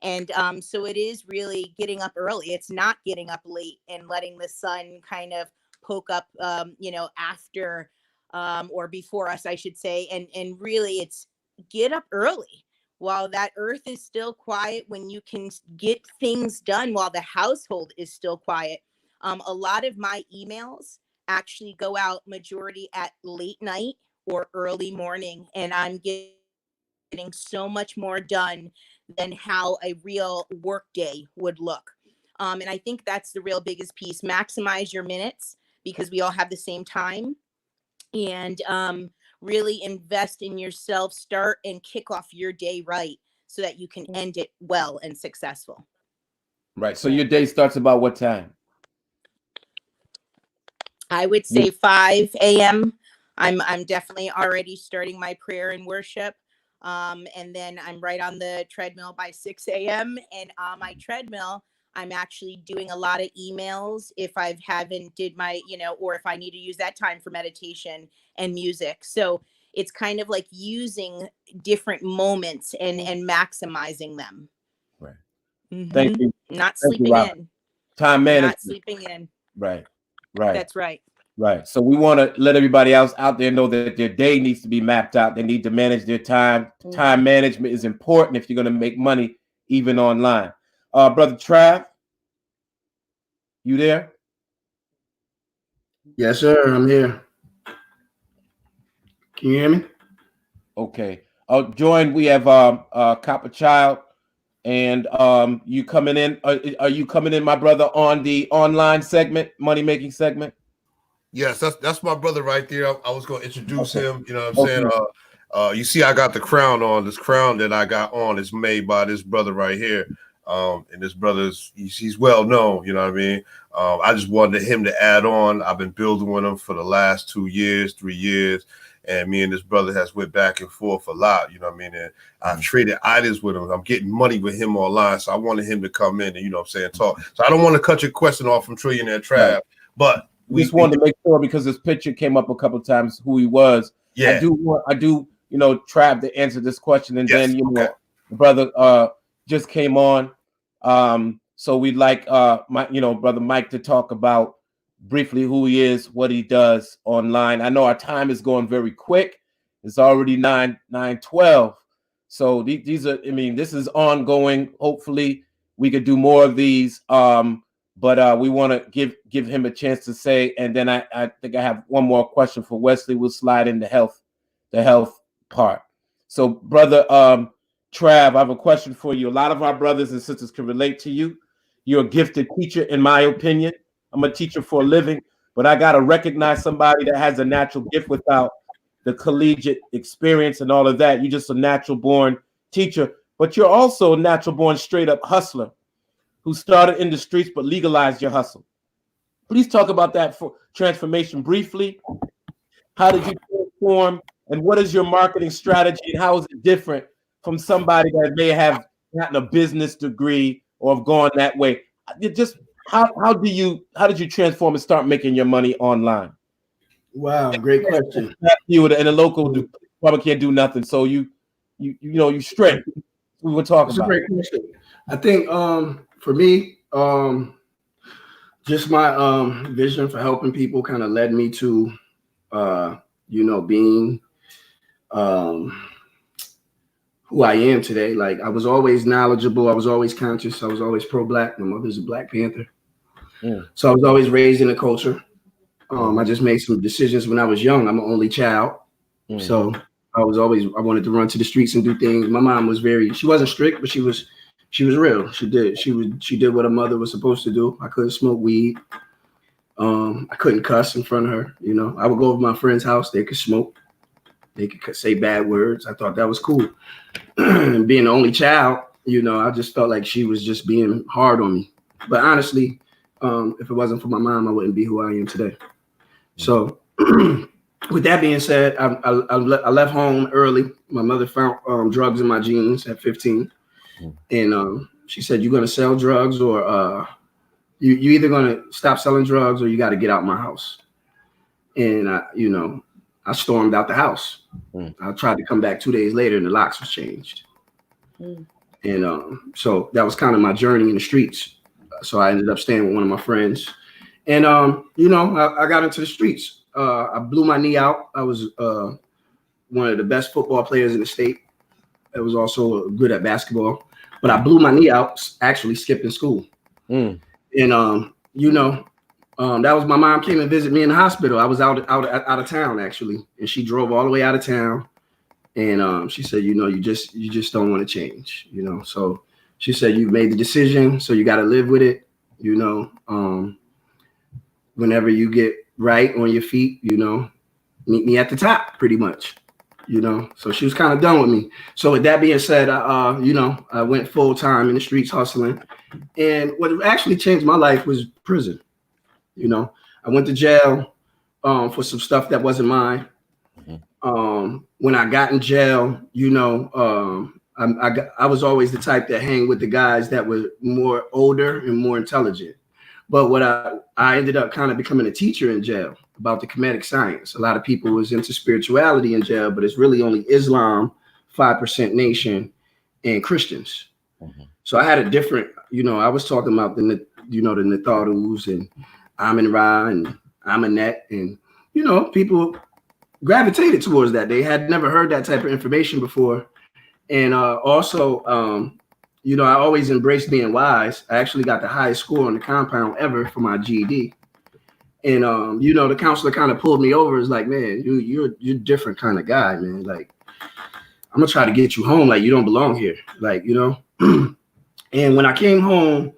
And so it is really getting up early. It's not getting up late and letting the sun kind of poke up after or before us, I should say. And really it's get up early while that earth is still quiet, when you can get things done while the household is still quiet. A lot of my emails actually go out majority at late night or early morning, and I'm getting so much more done than how a real work day would look. And I think that's the real biggest piece. Maximize your minutes, because we all have the same time. And really invest in yourself. Start and kick off your day right so that you can end it well and successful. right? So your day starts about what time? I would say 5 a.m. I'm definitely already starting my prayer and worship. And then I'm right on the treadmill by 6 a.m. And on my treadmill, I'm actually doing a lot of emails if I haven't did my, or if I need to use that time for meditation and music. So it's kind of like using different moments and maximizing them. Right. Mm-hmm. Thank you. Not Thank sleeping you, in. Time management. Not sleeping in. Right. That's right. Right. So we want to let everybody else out there know that their day needs to be mapped out. They need to manage their time. Mm-hmm. Time management is important if you're going to make money, even online. Brother Trav, you there? Yes, sir. I'm here. Can you hear me? Okay. Join. We have Copper Child, and you coming in? Are you coming in, my brother, on the online segment, money making segment? Yes, that's my brother right there. I was going to introduce him. You know what I'm saying? You see, I got the crown on. This crown that I got on is made by this brother right here. And this brother's he's well known. You know what I mean? I just wanted him to add on. I've been building with him for the last 2 years, 3 years, and me and this brother has went back and forth a lot. You know what I mean? And I've traded items with him. I'm getting money with him online, so I wanted him to come in and talk. So I don't want to cut your question off from Trillionaire Trav, but we just wanted to make sure, because this picture came up a couple of times, who he was. Yeah, I do, Trav, to answer this question, and then the brother just came on. So we'd like brother Mike to talk about briefly who he is, what he does online. I know our time is going very quick. It's already 9:12. So these are, this is ongoing. Hopefully we could do more of these. But we want to give him a chance to say, and then I think I have one more question for Wesley. We'll slide in the health part. So, brother Trav, I have a question for you. A lot of our brothers and sisters can relate to you. You're a gifted teacher, in my opinion. I'm a teacher for a living, but I got to recognize somebody that has a natural gift without the collegiate experience and all of that. You're just a natural born teacher. but you're also a natural born straight up hustler who started in the streets but legalized your hustle. Please talk about that for transformation briefly. How did you transform, and what is your marketing strategy, and how is it different from somebody that may have gotten a business degree or have gone that way? Just how did you transform and start making your money online? Wow, great question. You and the local probably can't do nothing, so you straight. We were talking about. That's a great question. I think for me, just my vision for helping people kind of led me to being who I am today. Like, I was always knowledgeable, I was always conscious, I was always pro-Black. My mother's a Black Panther. So I was always raised in the culture. I just made some decisions when I was young. I'm an only child. So I wanted to run to the streets and do things. My mom was she wasn't strict, but she was real. She did what a mother was supposed to do. I couldn't smoke weed. I couldn't cuss in front of her. I would go over to my friend's house. They could smoke. They could say bad words. I thought that was cool. And being the only child, I just felt like she was just being hard on me. But honestly, if it wasn't for my mom, I wouldn't be who I am today. So with that being said, I left home early. My mother found drugs in my jeans at 15. And she said, "You're going to sell drugs, or you either going to stop selling drugs, or you got to get out of my house." And I stormed out the house. I tried to come back 2 days later, and the locks was changed. And so that was kind of my journey in the streets. So I ended up staying with one of my friends. And, I got into the streets. I blew my knee out. I was one of the best football players in the state. I was also good at basketball. But I blew my knee out actually skipping school. And, that was my mom came and visited me in the hospital. I was out of town, actually. And she drove all the way out of town. And she said, you just don't want to change, So she said, "You made the decision, so you got to live with it. Whenever you get right on your feet, meet me at the top, pretty much, So she was kind of done with me. So with that being said, I went full time in the streets hustling. And what actually changed my life was prison. I went to jail for some stuff that wasn't mine. When I got in jail, I was always the type that hang with the guys that were more older and more intelligent. But what I ended up kind of becoming a teacher in jail about the Kemetic science. A lot of people was into spirituality in jail, but it's really only Islam, 5% nation, and Christians. So I had a different, I was talking about the Natharus and Amun-Ra and Amunet, and people gravitated towards that. They had never heard that type of information before. And also, I always embraced being wise. I actually got the highest score on the compound ever for my GED. And, the counselor kind of pulled me over. It's like, "Man, you're a different kind of guy, man. Like, I'm going to try to get you home. Like, you don't belong here." Like, And when I came home,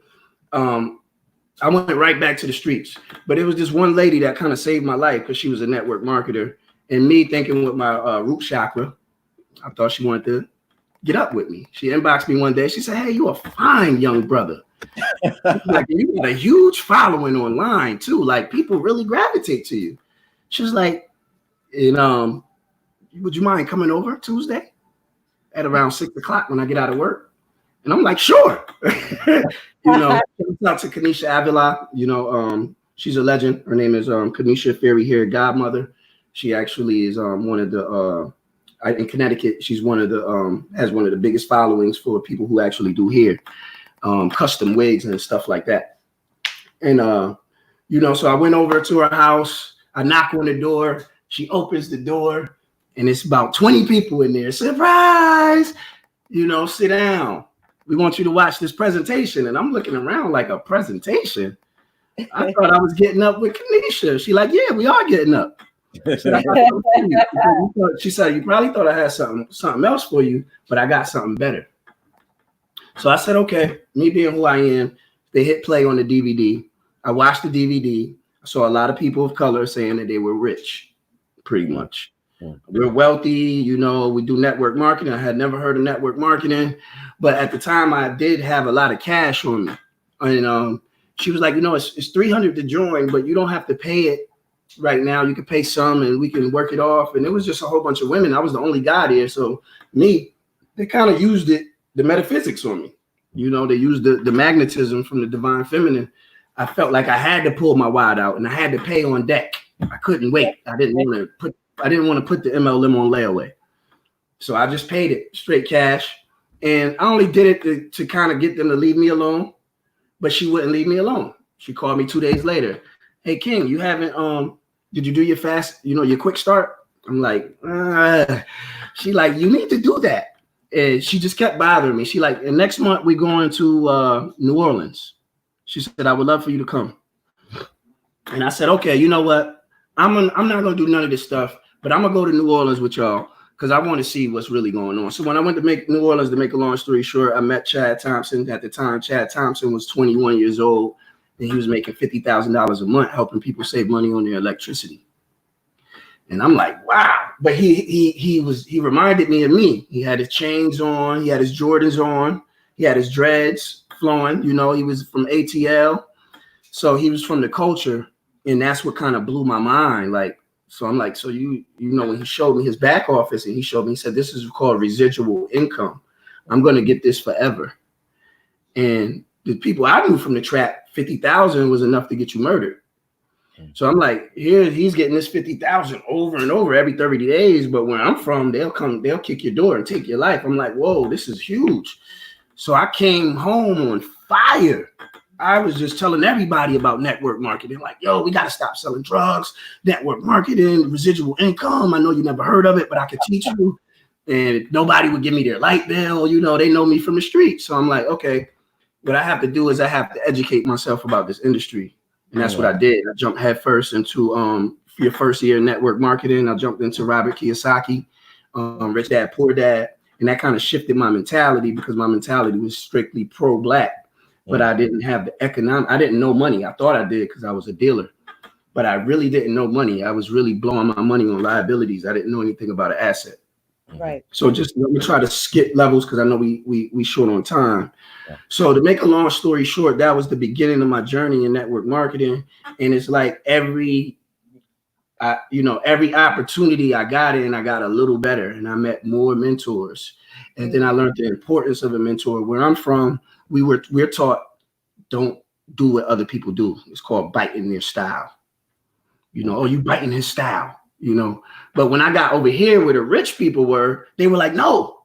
I went right back to the streets. But it was this one lady that kind of saved my life because she was a network marketer. And me thinking with my root chakra, I thought she wanted to get up with me. She inboxed me one day. She said, "Hey, you a fine young brother. Like, you got a huge following online too. Like, people really gravitate to you." She was like, "And would you mind coming over Tuesday at around 6 o'clock when I get out of work?" And I'm like, "Sure." Shout out to Kanisha Avila. She's a legend. Her name is Kanisha Fairy Hair Godmother. She actually is one of the in Connecticut. She's one of the has one of the biggest followings for people who actually do hair, custom wigs and stuff like that. And so I went over to her house. I knock on the door. She opens the door, and it's about 20 people in there. "Surprise! Sit down. We want you to watch this presentation." And I'm looking around like, a presentation? I thought I was getting up with Kanisha. She like, "Yeah, we are getting up." She said, "You probably thought I had something else for you, but I got something better." So I said, "Okay." Me being who I am, they hit play on the DVD. I watched the DVD. I saw a lot of people of color saying that they were rich, pretty much. We're wealthy, you know, we do network marketing. I had never heard of network marketing, but at the time I did have a lot of cash on me. And she was like, you know, it's $300 to join, but you don't have to pay it right now. You can pay some and we can work it off. And it was just a whole bunch of women. I was the only guy there. So they kind of used the metaphysics on me. You know, they used the magnetism from the divine feminine. I felt like I had to pull my wad out and I had to pay on deck. I couldn't wait. I didn't want to put the MLM on layaway. So I just paid it straight cash. And I only did it to kind of get them to leave me alone, but she wouldn't leave me alone. She called me 2 days later. Hey, King, you haven't, did you do your fast, you know, your quick start? I'm like, she like, you need to do that. And she just kept bothering me. She like, and next month we're going to New Orleans. She said, I would love for you to come. And I said, okay, you know what? I'm not going to do none of this stuff, but I'm going to go to New Orleans with y'all because I want to see what's really going on. So when I went to New Orleans, to make a long story short, I met Chad Thompson. At the time, Chad Thompson was 21 years old, and he was making $50,000 a month helping people save money on their electricity. And I'm like, wow. But he reminded me of me. He had his chains on. He had his Jordans on. He had his dreads flowing. You know, he was from ATL. So he was from the culture. And that's what kind of blew my mind. Like, so I'm like, so you know, when he showed me his back office and he said, this is called residual income. I'm going to get this forever. And the people I knew from the trap, 50,000 was enough to get you murdered. So I'm like, here he's getting this 50,000 over and over every 30 days. But where I'm from, they'll kick your door and take your life. I'm like, whoa, this is huge. So I came home on fire. I was just telling everybody about network marketing. Like, yo, we got to stop selling drugs, network marketing, residual income. I know you never heard of it, but I could teach you. And nobody would give me their light bill. You know, they know me from the street. So I'm like, okay, what I have to do is I have to educate myself about this industry. And that's what I did. I jumped headfirst into your first year in network marketing. I jumped into Robert Kiyosaki, Rich Dad, Poor Dad. And that kind of shifted my mentality because my mentality was strictly pro-Black. But I didn't have the I didn't know money. I thought I did because I was a dealer. But I really didn't know money. I was really blowing my money on liabilities. I didn't know anything about an asset. Right. So just let me try to skip levels because I know we short on time. So to make a long story short, that was the beginning of my journey in network marketing. And it's like every opportunity I got in, I got a little better and I met more mentors. And then I learned the importance of a mentor. Where I'm from, we're taught don't do what other people do. It's called biting their style. You know, oh, you biting his style, you know. But when I got over here where the rich people were, they were like, no,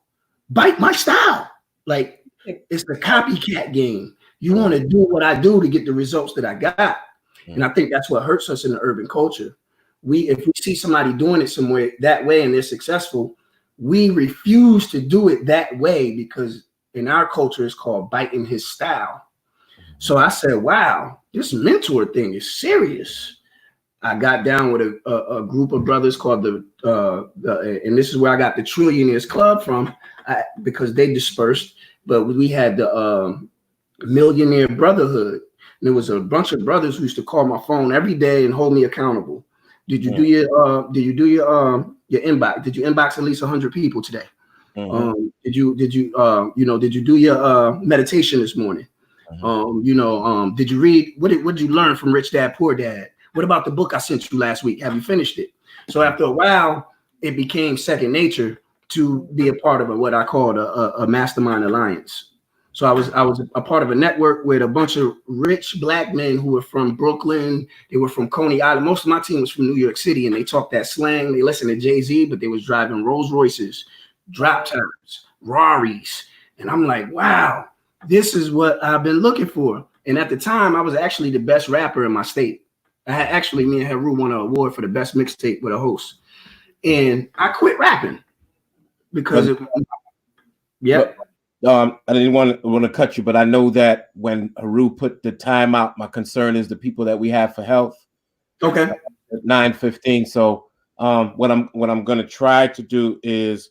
bite my style. Like, it's the copycat game. You want to do what I do to get the results that I got. And I think that's what hurts us in the urban culture. If we see somebody doing it somewhere that way and they're successful, we refuse to do it that way because in our culture, it's called biting his style. So I said, wow, this mentor thing is serious. I got down with a group of brothers called and this is where I got the Trillionaires Club from because they dispersed. But we had the Millionaire Brotherhood. And there was a bunch of brothers who used to call my phone every day and hold me accountable. Did you do your inbox? Did you inbox at least 100 people today? Did you do your meditation this morning? Did you read? What did you learn from Rich Dad, Poor Dad? What about the book I sent you last week? Have you finished it? So after a while, it became second nature to be a part of what I called a mastermind alliance. So I was a part of a network with a bunch of rich Black men who were from Brooklyn. They were from Coney Island. Most of my team was from New York City, and they talked that slang. They listened to Jay-Z, but they was driving Rolls Royces, drop tops, Raris. And I'm like, wow, this is what I've been looking for. And at the time, I was actually the best rapper in my state. Me and Heru won an award for the best mixtape with a host. And I quit rapping because I didn't want to cut you, but I know that when Heru put the time out, my concern is the people that we have for health. Okay. At 9:15. So what I'm going to try to do is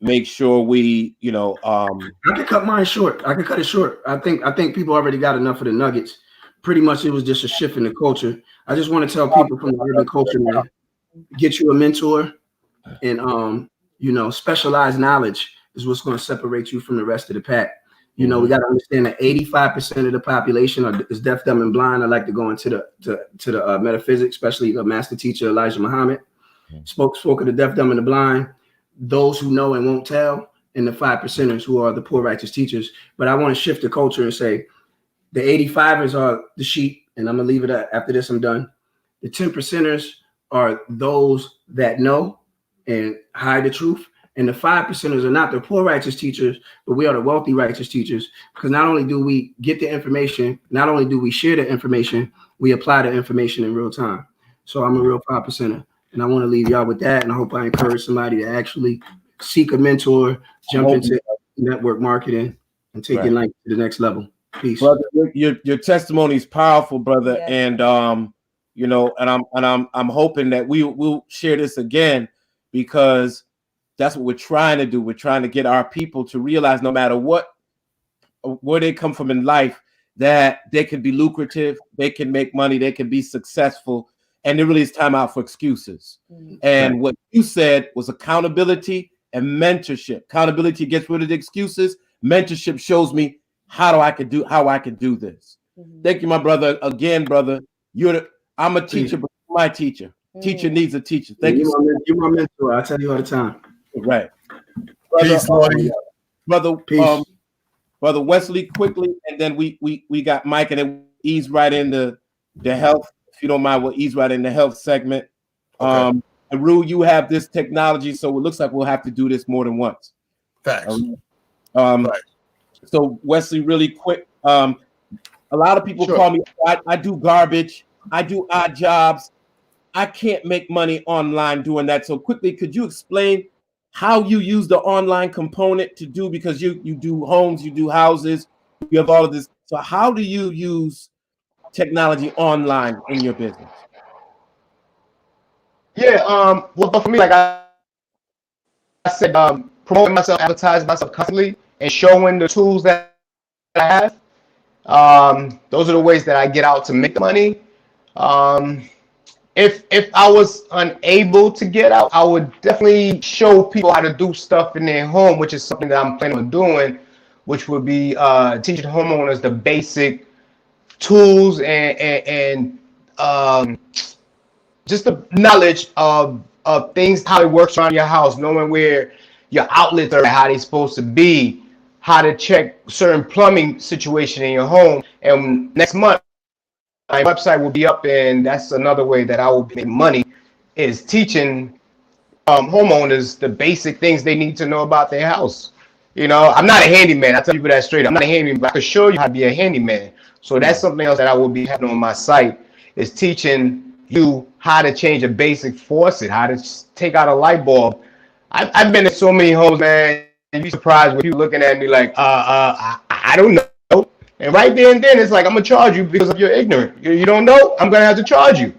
make sure we, I can cut mine short. I can cut it short. I think people already got enough of the nuggets. Pretty much it was just a shift in the culture. I just want to tell people from the urban culture, man. get you a mentor, and specialized knowledge is what's going to separate you from the rest of the pack. We got to understand that 85% of the population is deaf, dumb, and blind. I like to go into the metaphysics, especially the master teacher Elijah Muhammad spoke of the deaf, dumb, and the blind, those who know and won't tell, and the 5%ers who are the poor righteous teachers. But I want to shift the culture and say the 85ers are the sheep, and I'm gonna leave it at, after this I'm done. The 10%ers are those that know and hide the truth. And the 5%ers are not the poor righteous teachers, but we are the wealthy righteous teachers. Because not only do we get the information, not only do we share the information, we apply the information in real time. So I'm a real 5%er. And I want to leave y'all with that. And I hope I encourage somebody to actually seek a mentor, jump into network marketing, and take your life to the next level. Peace. Brother, your testimony is powerful, brother. Yeah. And I'm hoping that we'll share this again, because that's what we're trying to do. We're trying to get our people to realize, no matter where they come from in life, that they can be lucrative, they can make money, they can be successful, and there really is time out for excuses. And what you said was accountability and mentorship. Accountability gets rid of the excuses. Mentorship shows me how I could do this. Thank you, my brother. Again, brother, I'm a teacher, but my teacher. Teacher needs a teacher. Thank you. You're my mentor. I tell you all the time. Right. Peace, brother. Brother Wesley, quickly, and then we got Mike, and then ease right into the health. If you don't mind, we'll ease right in the health segment. Okay. And Rue, you have this technology, so it looks like we'll have to do this more than once. Facts. So Wesley, really quick. A lot of people call me. I do garbage. I do odd jobs. I can't make money online doing that. So quickly, could you explain how you use the online component to do, because you do homes, you do houses, you have all of this. So how do you use technology online in your business? Yeah, well, for me, like I said, promoting myself, advertising myself constantly, and showing the tools that I have. Those are the ways that I get out to make money. If I was unable to get out, I would definitely show people how to do stuff in their home, which is something that I'm planning on doing, which would be teaching homeowners the basic tools and just the knowledge of things, how it works around your house, knowing where your outlets are, how they're supposed to be, how to check certain plumbing situation in your home. And next month, my website will be up, and that's another way that I will make money, is teaching homeowners the basic things they need to know about their house. I'm not a handyman. I tell people that straight. I'm not a handyman, but I can show you how to be a handyman. So that's something else that I will be having on my site, is teaching you how to change a basic faucet, how to take out a light bulb. I've been in so many homes, man. You'd be surprised when people looking at me like, I don't know. And right there and then, it's like, I'm gonna charge you because of your ignorant. You don't know, I'm gonna have to charge you.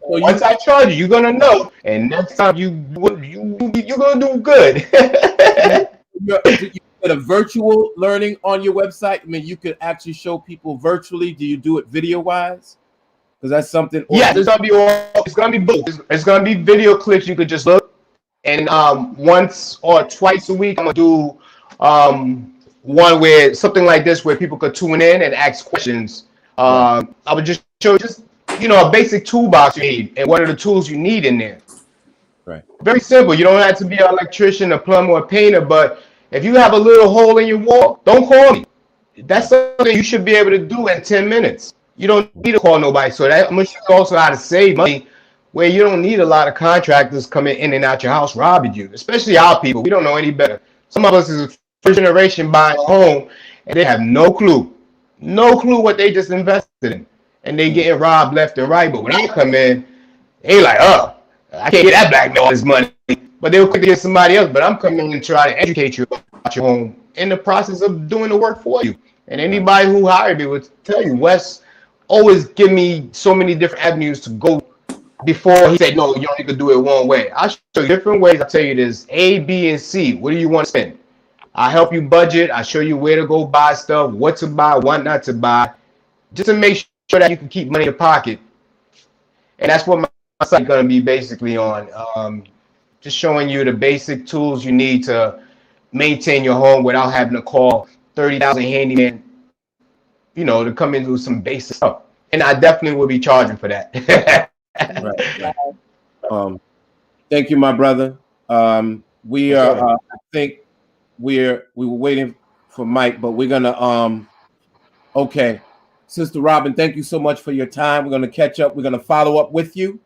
So once I charge you, you're gonna know, and next time you're gonna do good. You get a virtual learning on your website. I mean, you could actually show people virtually. Do you do it video wise? Because that's something. Yeah, it's gonna be both. It's gonna be video clips. You could just look, and once or twice a week, I'm gonna do one where something like this, where people could tune in and ask questions. I would just show a basic toolbox you need, and what are the tools you need in there. Right. Very simple. You don't have to be an electrician, a plumber, or a painter, but if you have a little hole in your wall, don't call me. That's something you should be able to do in 10 minutes. You don't need to call nobody. So that I'm gonna show you also how to save money, where you don't need a lot of contractors coming in and out your house robbing you, especially our people. We don't know any better. Some of us is first generation buying a home, and they have no clue what they just invested in, and they getting robbed left and right. But when they come in, they like, I can't get that back, all this money. But they'll quickly get somebody else. But I'm coming in and try to educate you about your home in the process of doing the work for you. And anybody who hired me would tell you, Wes always give me so many different avenues to go before he said, no, you only could do it one way. I'll show you different ways. I'll tell you this, A, B, and C. What do you want to spend? I'll help you budget. I'll show you where to go buy stuff, what to buy, what not to buy, just to make sure that you can keep money in your pocket. And that's what my site going to be basically on just showing you the basic tools you need to maintain your home without having to call 30,000 handyman, to come in and do some basic stuff. And I definitely will be charging for that. Right. Thank you, my brother. We are. I think we were waiting for Mike, but we're gonna. Okay, Sister Robin, thank you so much for your time. We're gonna catch up. We're gonna follow up with you.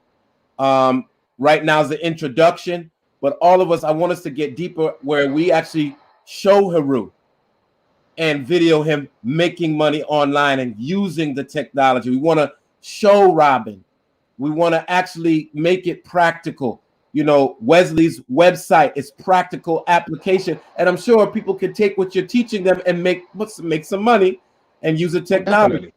Right now is the introduction, but all of us, I want us to get deeper where we actually show Haru and video him making money online and using the technology. We want to show Robin. We want to actually make it practical. Wesley's website is practical application, and I'm sure people can take what you're teaching them and make some money and use the technology. Definitely.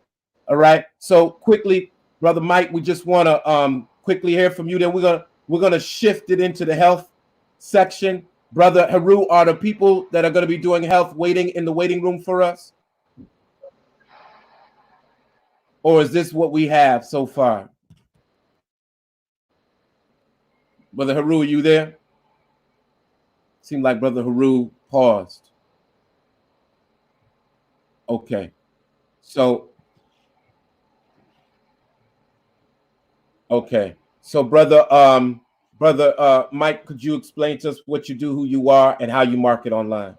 All right. So quickly, Brother Mike, we just want to quickly hear from you. Then we're gonna shift it into the health section. Brother Haru, are the people that are going to be doing health waiting in the waiting room for us? Or is this what we have so far? Brother Haru, are you there? Seemed like Brother Haru paused. Okay. So, Brother Mike, could you explain to us what you do, who you are, and how you market online?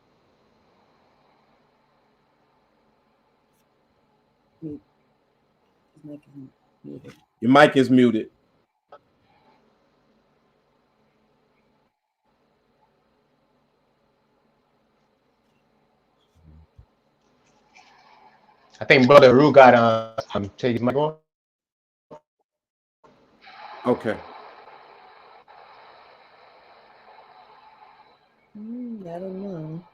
Your mic is muted. I think Brother Ru got take his mic on. Okay. I don't know.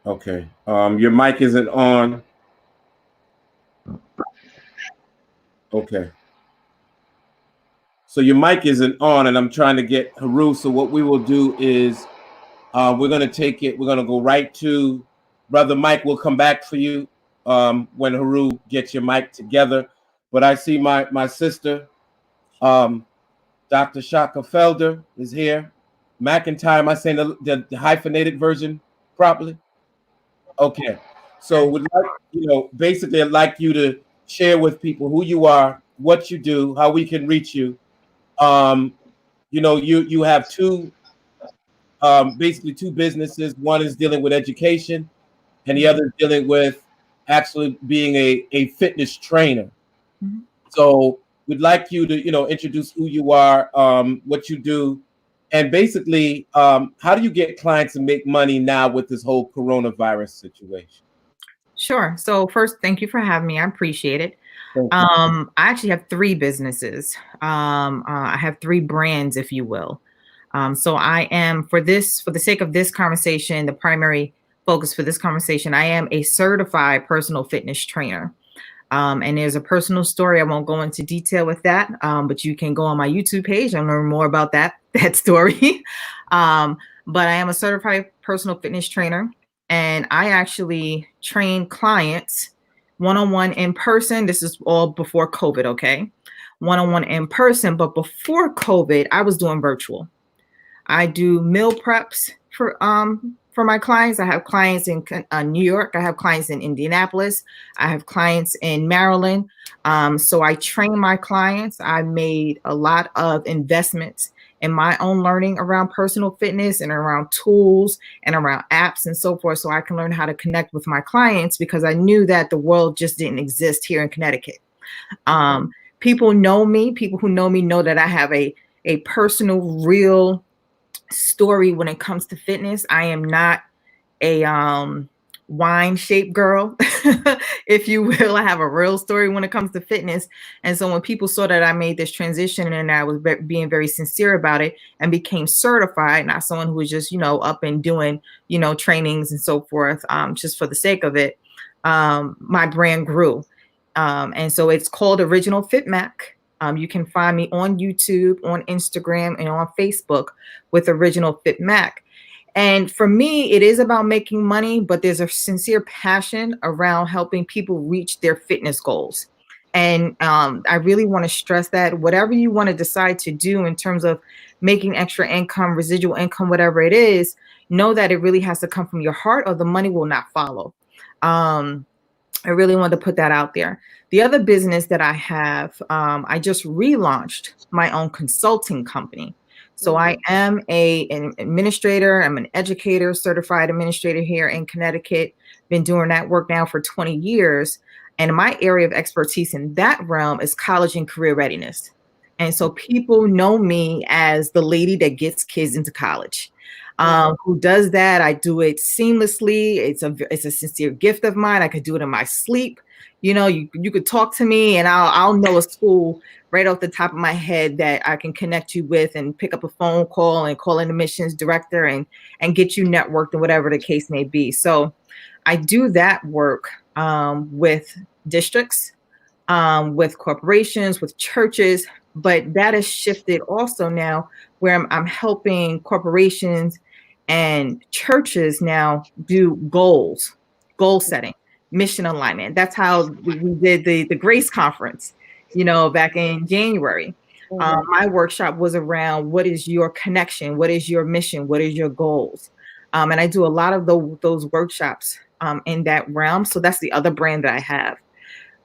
Okay. Your mic isn't on. Okay. So your mic isn't on, and I'm trying to get Haru. So what we will do is we're going to take it. We're going to go right to Brother Mike. We'll come back for you when Haru gets your mic together. But I see my sister, Dr. Shaka Felder, is here. McIntyre, am I saying the hyphenated version properly? Okay. So would like, basically I'd like you to share with people who you are, what you do, how we can reach you. You have basically two businesses. One is dealing with education and the other is dealing with actually being a fitness trainer. Mm-hmm. So we'd like you to, introduce who you are, what you do, and basically, how do you get clients and make money now with this whole coronavirus situation? Sure. So first, thank you for having me. I appreciate it. I actually have three businesses. I have three brands, if you will. So I am, for the sake of this conversation, the primary focus for this conversation, I am a certified personal fitness trainer. And there's a personal story. I won't go into detail with that, but you can go on my YouTube page and learn more about that story. But I am a certified personal fitness trainer, and I actually train clients one-on-one in person. This is all before COVID, okay? One-on-one in person, but before COVID, I was doing virtual. I do meal preps for my clients. I have clients in New York. I have clients in Indianapolis. I have clients in Maryland. So I train my clients. I made a lot of investments in my own learning around personal fitness and around tools and around apps and so forth, so I can learn how to connect with my clients, because I knew that the world just didn't exist here in Connecticut. People know me. People who know me know that I have a personal, real story when it comes to fitness. I am not a wine-shaped girl, if you will. I have a real story when it comes to fitness. And so when people saw that I made this transition and I was being very sincere about it and became certified, not someone who was just, up and doing, trainings and so forth, just for the sake of it, my brand grew. And so it's called Original Fit Mac. You can find me on YouTube, on Instagram, and on Facebook with Original Fit Mac. And for me, it is about making money, but there's a sincere passion around helping people reach their fitness goals. And I really want to stress that whatever you want to decide to do in terms of making extra income, residual income, whatever it is, know that it really has to come from your heart, or the money will not follow. I really wanted to put that out there. The other business that I have, I just relaunched my own consulting company. So I am an administrator. I'm an educator, certified administrator here in Connecticut. Been doing that work now for 20 years. And my area of expertise in that realm is college and career readiness. And so people know me as the lady that gets kids into college. Who does that? I do it seamlessly. It's a sincere gift of mine. I could do it in my sleep. You know, you could talk to me and I'll know a school right off the top of my head that I can connect you with, and pick up a phone call and call in the admissions director and get you networked and whatever the case may be. So I do that work with districts, with corporations, with churches, but that has shifted also now where I'm helping corporations and churches now do goal setting, mission alignment. That's how we did the Grace Conference, back in January. My workshop was around, what is your connection? What is your mission? What is your goals? And I do a lot of those workshops in that realm. So that's the other brand that I have.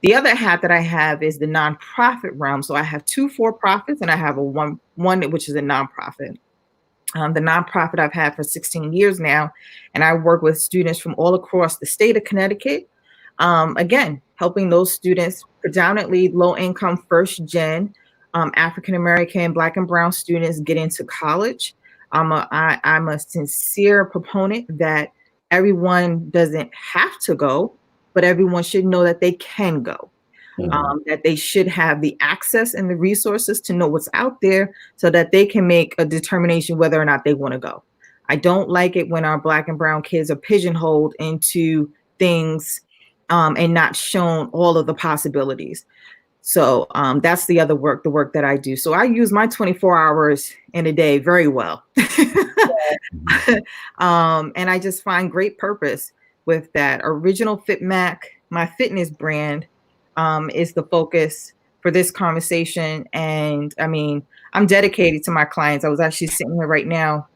The other hat that I have is the nonprofit realm. So I have 2 for-profits and I have one which is a nonprofit. The nonprofit I've had for 16 years now, and I work with students from all across the state of Connecticut. Again, helping those students, predominantly low-income, first-gen, African-American, Black and Brown students get into college. I'm a sincere proponent that everyone doesn't have to go, but everyone should know that they can go. That they should have the access and the resources to know what's out there so that they can make a determination whether or not they want to go. I don't like it when our Black and brown kids are pigeonholed into things and not shown all of the possibilities. So that's the other work, the work that I do. So I use my 24 hours in a day very well. And I just find great purpose with that. Original Fit Mac, my fitness brand, is the focus for this conversation. And I mean, I'm dedicated to my clients. I was actually sitting here right now,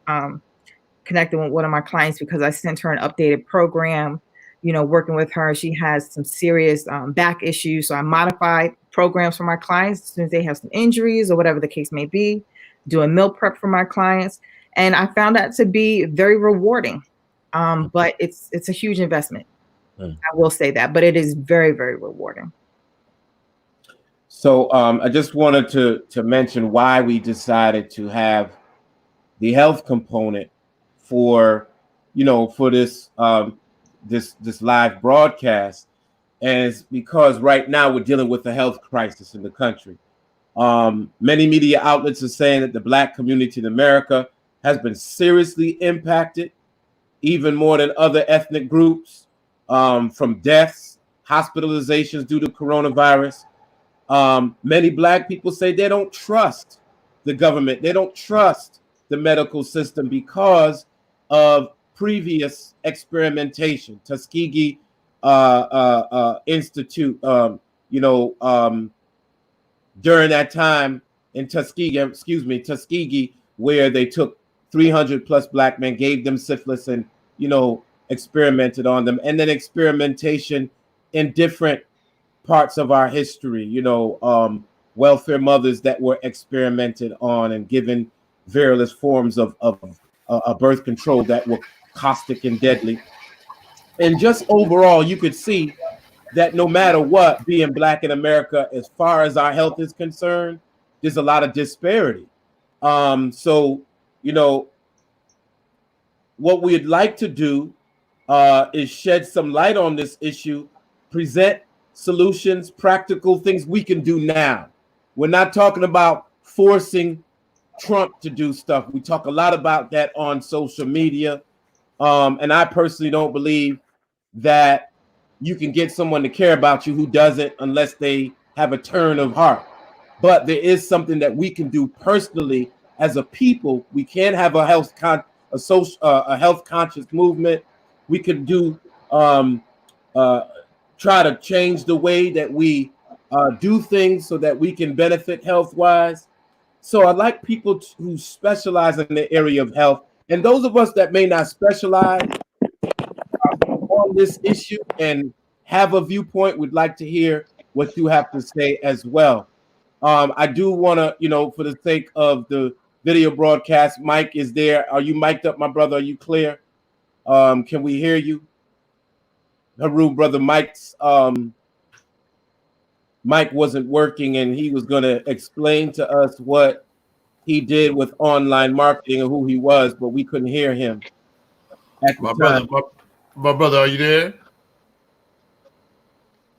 connecting with one of my clients because I sent her an updated program, working with her. She has some serious back issues. So I modified programs for my clients as soon as they have some injuries or whatever the case may be, doing meal prep for my clients. And I found that to be very rewarding. But it's a huge investment. I will say that, but it is very, very rewarding. So I just wanted to mention why we decided to have the health component for this this live broadcast, and it's because right now we're dealing with a health crisis in the country. Many media outlets are saying that the Black community in America has been seriously impacted, even more than other ethnic groups, from deaths, hospitalizations due to coronavirus. Many Black people say they don't trust the government. They don't trust the medical system because of previous experimentation. Tuskegee Institute, during that time in Tuskegee, where they took 300 plus Black men, gave them syphilis and, experimented on them. And then experimentation in different parts of our history, welfare mothers that were experimented on and given various forms of birth control that were caustic and deadly. And just overall, you could see that no matter what, being Black in America, as far as our health is concerned, there's a lot of disparity. So, what we'd like to do is shed some light on this issue, present solutions, practical things we can do now. We're not talking about forcing Trump to do stuff. We talk a lot about that on social media. And I personally don't believe that you can get someone to care about you who doesn't unless they have a turn of heart. But there is something that we can do personally as a people. We can have a health conscious movement. We could do try to change the way that we do things so that we can benefit health-wise. So I'd like people who specialize in the area of health, and those of us that may not specialize on this issue and have a viewpoint, would like to hear what you have to say as well. I do want to, for the sake of the video broadcast, Mike is there. Are you mic'd up, my brother? Are you clear? Can we hear you? Haru, brother Mike's Mike wasn't working, and he was going to explain to us what he did with online marketing and who he was, but we couldn't hear him at the time. My brother, are you there?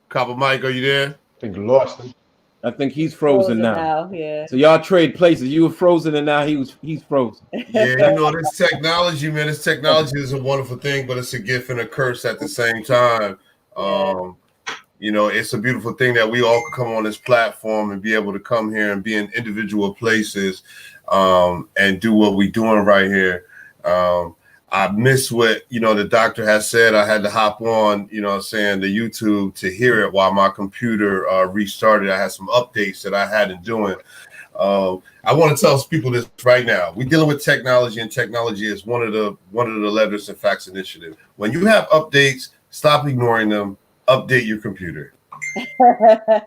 Copper Mike, are you there? I think you lost him. I think he's frozen now. Yeah. So y'all trade places. You were frozen, and now he's frozen. Yeah, this technology, man. This technology is a wonderful thing, but it's a gift and a curse at the same time. It's a beautiful thing that we all can come on this platform and be able to come here and be in individual places and do what we're doing right here. I missed what, the doctor has said. I had to hop on, the YouTube to hear it while my computer restarted. I had some updates that I hadn't doing. I want to tell people this right now. We're dealing with technology, and technology is one of the letters in Facts Initiative. When you have updates, stop ignoring them. Update your computer.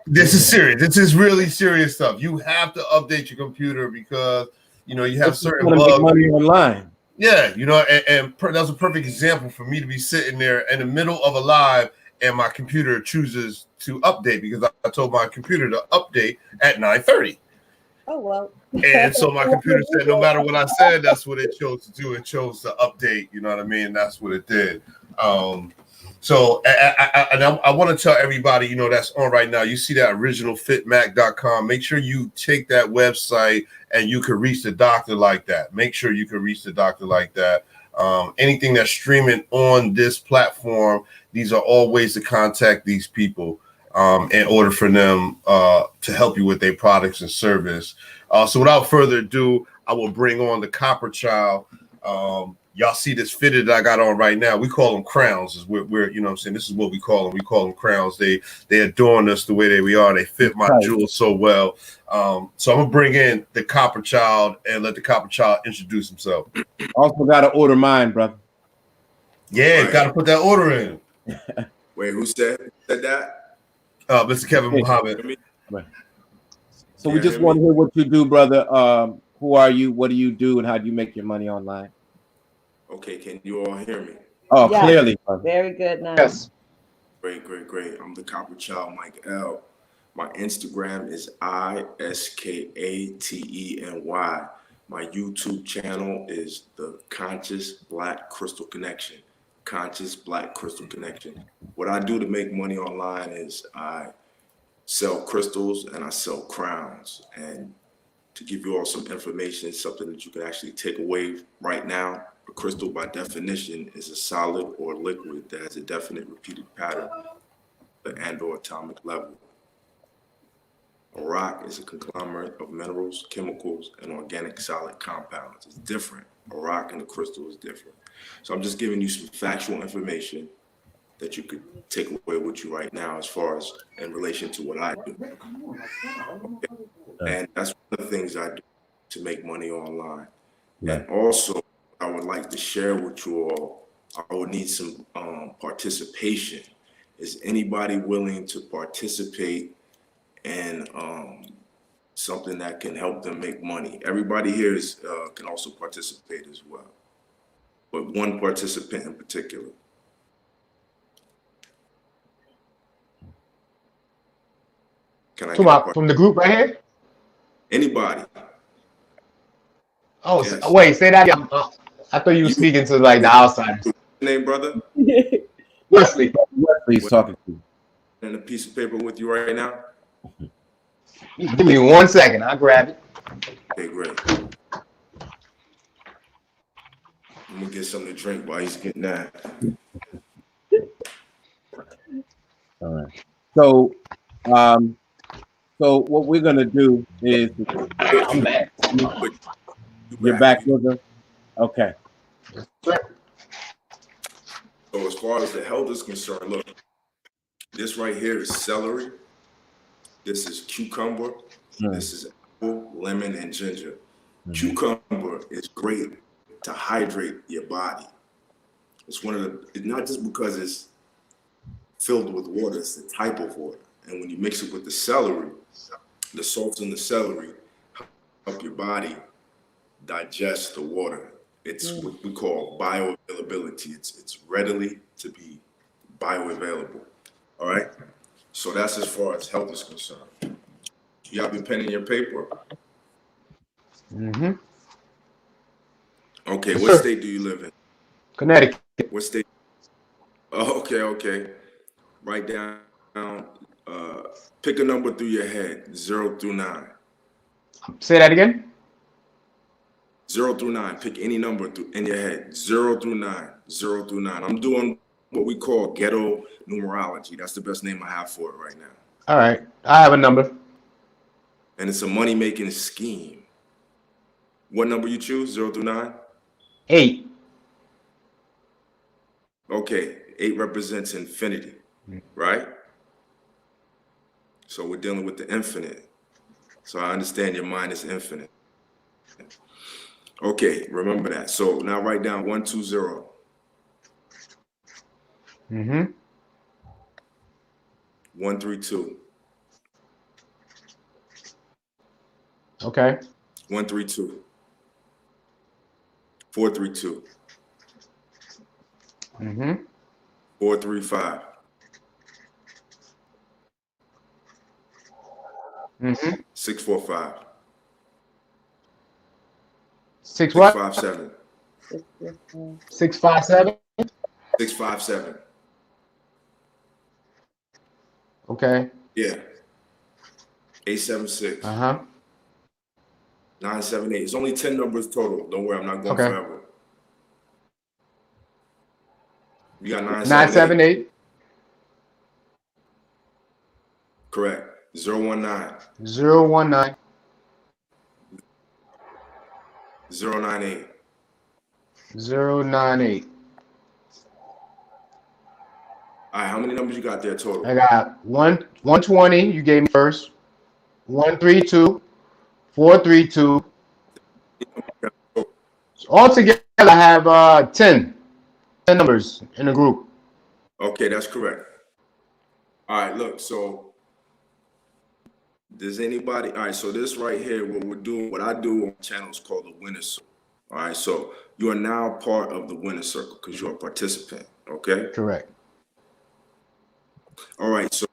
This is serious. This is really serious stuff. You have to update your computer because you have certain bugs. Make money online. Yeah, and that's a perfect example for me to be sitting there in the middle of a live and my computer chooses to update because I told my computer to update at 9:30. Oh, well. And so my computer said, no matter what I said, that's what it chose to do. It chose to update, you know what I mean? That's what it did. So I want to tell everybody, that's on right now. You see that originalfitmac.com. Make sure you take that website and you can reach the doctor like that. Make sure you can reach the doctor like that. Anything that's streaming on this platform, these are all ways to contact these people in order for them to help you with their products and service. So without further ado, I will bring on the Copper Child. Y'all see this fitted that I got on right now. We call them crowns. We're this is what we call them. We call them crowns. They adorn us the way that we are. They fit my jewels so well. So I'm gonna bring in the Copper Child and let the Copper Child introduce himself. Also gotta order mine, brother. Yeah, right. Gotta put that order in. Wait, who said that? Mr. Kevin Muhammad. Right. So we just want to hear what you do, brother. Who are you? What do you do? And how do you make your money online? Okay, can you all hear me? Oh, yes. Clearly. Very good now. Yes. Great. I'm the Copper Child, Mike L. My Instagram is ISKATENY. My YouTube channel is the Conscious Black Crystal Connection. Conscious Black Crystal Connection. What I do to make money online is I sell crystals and I sell crowns. And to give you all some information, something that you can actually take away right now. A crystal, by definition, is a solid or liquid that has a definite repeated pattern and/or atomic level. A rock is a conglomerate of minerals, chemicals, and organic solid compounds. It's different. A rock and a crystal is different. So I'm just giving you some factual information that you could take away with you right now as far as in relation to what I do. Okay. And that's one of the things I do to make money online. And also, I would like to share with you all, I would need some participation. Is anybody willing to participate in something that can help them make money? Everybody here can also participate as well, but one participant in particular. Can I from the group right here? Anybody? Oh, yes. Wait, say that again. I thought you were speaking to like the outsiders. Name, brother? Wesley. Wesley's talking to you. And a piece of paper with you right now? Give me 1 second. I'll grab it. Okay, great. I'm gonna get something to drink while he's getting that. All right. So what we're gonna do is I'm back. You're back with us? Okay. So as far as the health is concerned, look, this right here is celery. This is cucumber. Mm. This is apple, lemon, and ginger. Cucumber is great to hydrate your body. It's one of the, it's not just because it's filled with water, it's the type of water. And when you mix it with the celery, the salts in the celery help your body digest the water. It's what we call bioavailability. It's readily to be bioavailable. All right. So that's as far as health is concerned. You have your pen and your paper. Mm-hmm. Okay. Yes, What sir. state do you live in? Connecticut. What state? Oh, okay. Okay. Write down. Pick a number through your head, 0 through 9. Say that again. 0 through 9. Pick any number in your head. 0 through 9. 0 through 9. I'm doing what we call ghetto numerology. That's the best name I have for it right now. All right. I have a number. And it's a money-making scheme. What number you choose? 0 through 9? 8. Okay. 8 represents infinity, right? So we're dealing with the infinite. So I understand your mind is infinite. Okay, remember that. So now write down 120. Mm-hmm. 132. Okay. 132. 432. Mm-hmm. 435. Mm-hmm. 645. 6 what? 657. 657. 657. Okay. Yeah. 876. Uh-huh. 978. It's only 10 numbers total. Don't worry, I'm not going Okay. forever. You got 978. Correct. 019. 019. 098. 098. All right, how many numbers you got there total? I got 120. You gave me first. 132. 432. Altogether, I have 10 numbers in the group. Okay, that's correct. All right, look, so does anybody, all right, so this right here, what I do on channel is called the winner circle. All right, so you are now part of the winner circle because you're a participant, okay? Correct. All right, so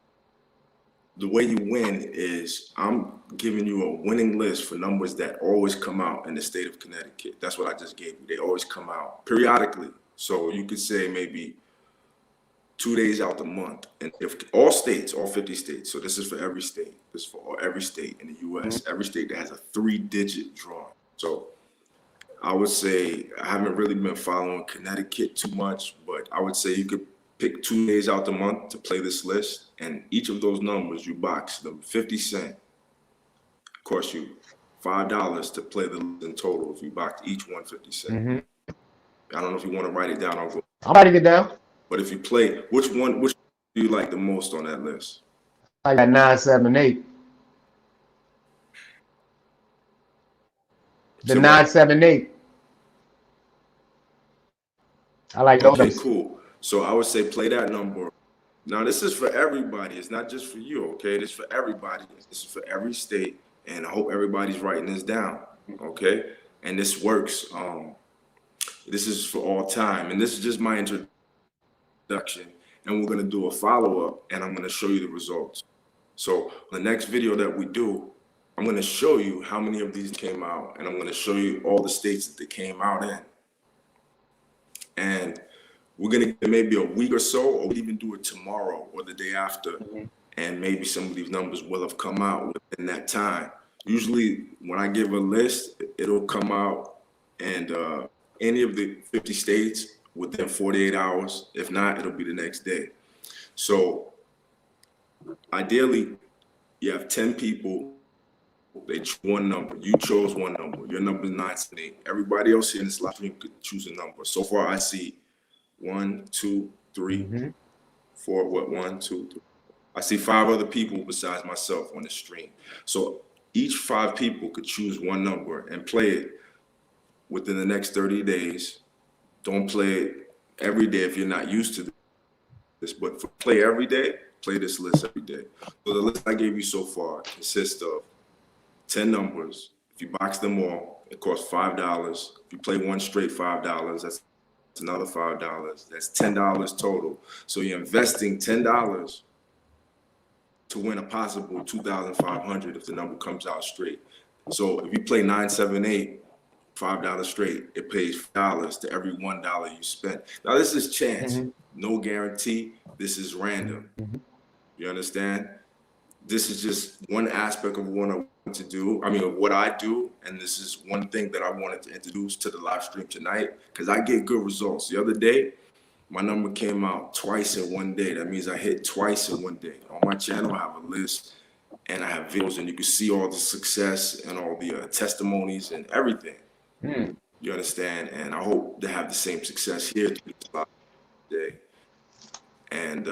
the way you win is I'm giving you a winning list for numbers that always come out in the state of Connecticut. That's what I just gave you. They always come out periodically. So you could say maybe 2 days out the month. And if all states, all 50 states, so this is for every state. This is for every state in the US, every state that has a 3-digit drawing. So I would say I haven't really been following Connecticut too much, but I would say you could pick 2 days out the month to play this list, and each of those numbers you box them 50 cents. Cost you $5 to play the list in total if you box each one 50 cents. Mm-hmm. I don't know if you want to write it down. I'm writing it down. But if you play, which one do you like the most on that list? I got 978. The 978. I like those. Okay, cool. So I would say play that number. Now this is for everybody. It's not just for you, okay? This is for everybody. This is for every state, and I hope everybody's writing this down, okay? And this works. This is for all time, and this is just my introduction. And we're gonna do a follow-up, and I'm gonna show you the results. So the next video that we do, I'm gonna show you how many of these came out, and I'm gonna show you all the states that they came out in. And we're gonna get maybe a week or so, or we'll even do it tomorrow or the day after, and maybe some of these numbers will have come out within that time. Usually, when I give a list, it'll come out and any of the 50 states within 48 hours. If not, it'll be the next day. So ideally, you have 10 people. They choose one number. You chose one number. Your number is 978. Everybody else here in this live stream could choose a number. So far, I see 1, 2, 3, 4. What? 1, 2, 3, I see 5 other people besides myself on the stream. So each 5 people could choose one number and play it within the next 30 days. Don't play it every day if you're not used to this, but for play every day, play this list every day. So the list I gave you so far consists of 10 numbers. If you box them all, it costs $5. If you play one straight, $5. That's another $5. That's $10 total. So you're investing $10 to win a possible $2,500 if the number comes out straight. So if you play 9, 7, 8, $5 straight, it pays $5 to every $1 you spend. Now this is chance, no guarantee. This is random. You understand? This is just one aspect of what I want to do. I mean, of what I do, and this is one thing that I wanted to introduce to the live stream tonight because I get good results. The other day, my number came out twice in one day. That means I hit twice in one day. On my channel, I have a list and I have videos, and you can see all the success and all the testimonies and everything. You understand? And I hope to have the same success here today. And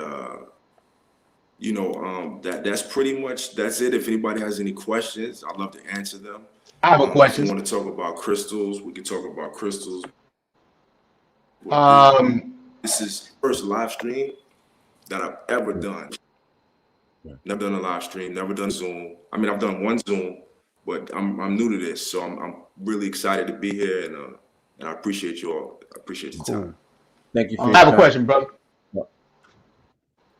you know, that's pretty much that's it. If anybody has any questions, I'd love to answer them. I have a question. If you want to talk about crystals, we can talk about crystals. This is the first live stream that I've ever done. Never done a live stream, never done Zoom. I mean, I've done one Zoom, but I'm new to this, so I'm really excited to be here, and I appreciate you all. I appreciate your time. Thank you. I have a question, brother.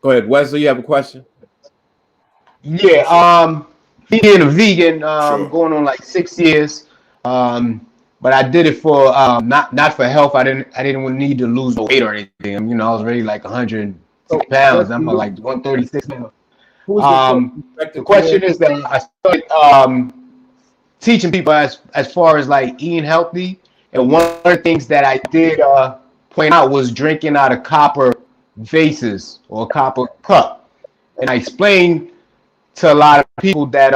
Go ahead, Wesley. You have a question? Yeah. Being a vegan, going on like 6 years. But I did it for not for health. I didn't need to lose weight or anything. You know, I was already like 100 pounds. I'm like 136 now. The question is that I started teaching people as far as like eating healthy, and one of the things that I did point out was drinking out of copper vases or copper cup, and I explained to a lot of people that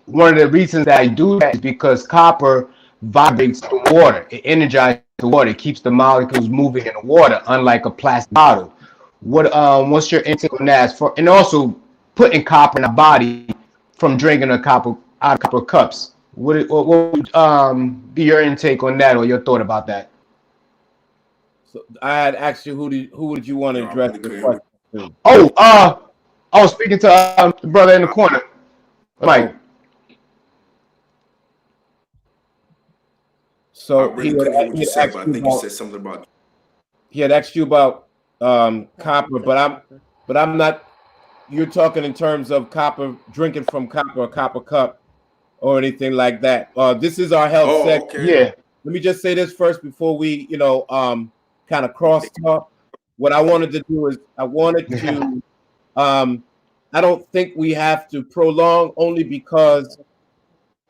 one of the reasons that I do that is because copper vibrates the water. It energizes the water. It keeps the molecules moving in the water, unlike a plastic bottle. What's your intake on that? And also putting copper in the body from drinking out of copper cups. What would be your intake on that, or your thought about that? So I had asked you who would you want to address the question to? I was speaking to the brother in the corner, Mike. So he had asked you about copper, but I'm not. You're talking in terms of copper, drinking from copper, a copper cup, or anything like that. This is our health segment. Okay. Yeah. Let me just say this first before we, kind of cross talk. What I wanted to do is I wanted to. I don't think we have to prolong only because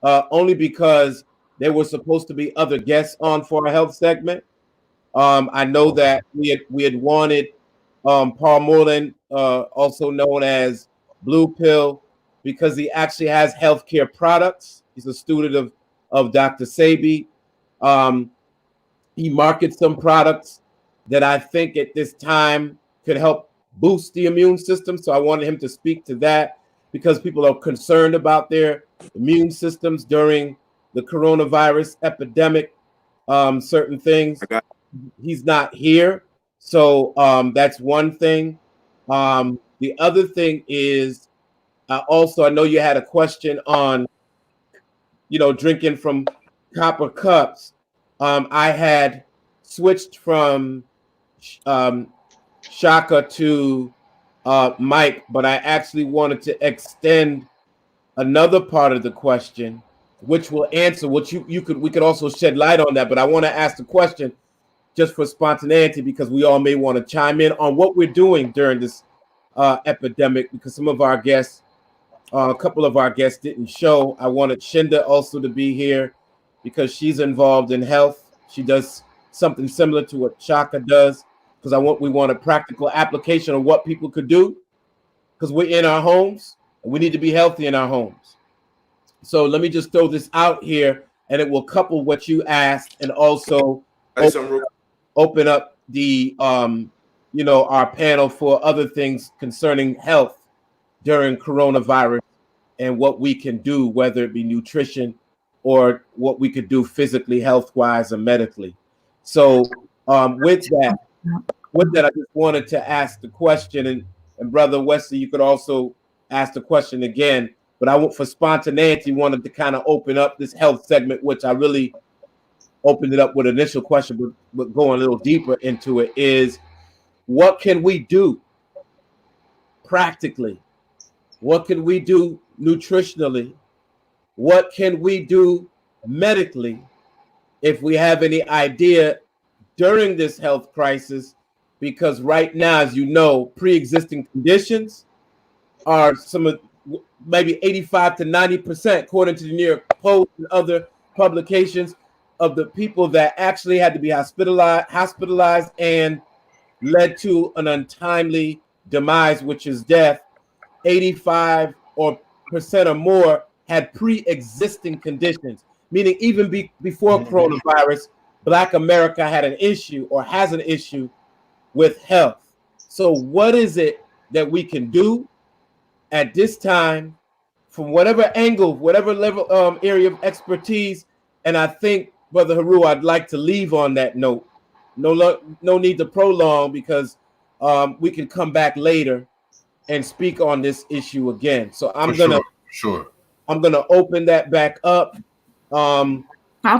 there were supposed to be other guests on for a health segment. I know that we had wanted Paul Moreland, also known as Blue Pill, because he actually has healthcare products. He's a student of Dr. Sebi. He markets some products that I think at this time could help boost the immune system. So I wanted him to speak to that because people are concerned about their immune systems during the coronavirus epidemic, certain things. He's not here. So that's one thing. The other thing is also, I know you had a question on, drinking from copper cups. I had switched from Shaka to Mike, but I actually wanted to extend another part of the question, which will answer what we could also shed light on that. But I want to ask the question just for spontaneity, because we all may want to chime in on what we're doing during this epidemic, because some of our guests, a couple of our guests didn't show. I wanted Shinda also to be here because she's involved in health. She does something similar to what Shaka does, because we want a practical application of what people could do, because we're in our homes and we need to be healthy in our homes. So let me just throw this out here, and it will couple what you asked and also open up the our panel for other things concerning health during coronavirus and what we can do, whether it be nutrition or what we could do physically, health-wise, or medically. So with that, I just wanted to ask the question, and Brother Wesley, you could also ask the question again, but for spontaneity, wanted to kind of open up this health segment, which I really opened it up with an initial question, but going a little deeper into it is, what can we do practically? What can we do nutritionally? What can we do medically if we have any idea during this health crisis? Because right now, as you know, pre-existing conditions are some of maybe 85 to 90%, according to the New York Post and other publications, of the people that actually had to be hospitalized and led to an untimely demise, which is death. 85% or more had pre-existing conditions, meaning even before coronavirus, Black America had an issue or has an issue with health. So what is it that we can do at this time from whatever angle, whatever level, area of expertise? And I think, Brother Haru, I'd like to leave on that note. No need to prolong, because we can come back later and speak on this issue again. So I'm gonna open that back up. I'll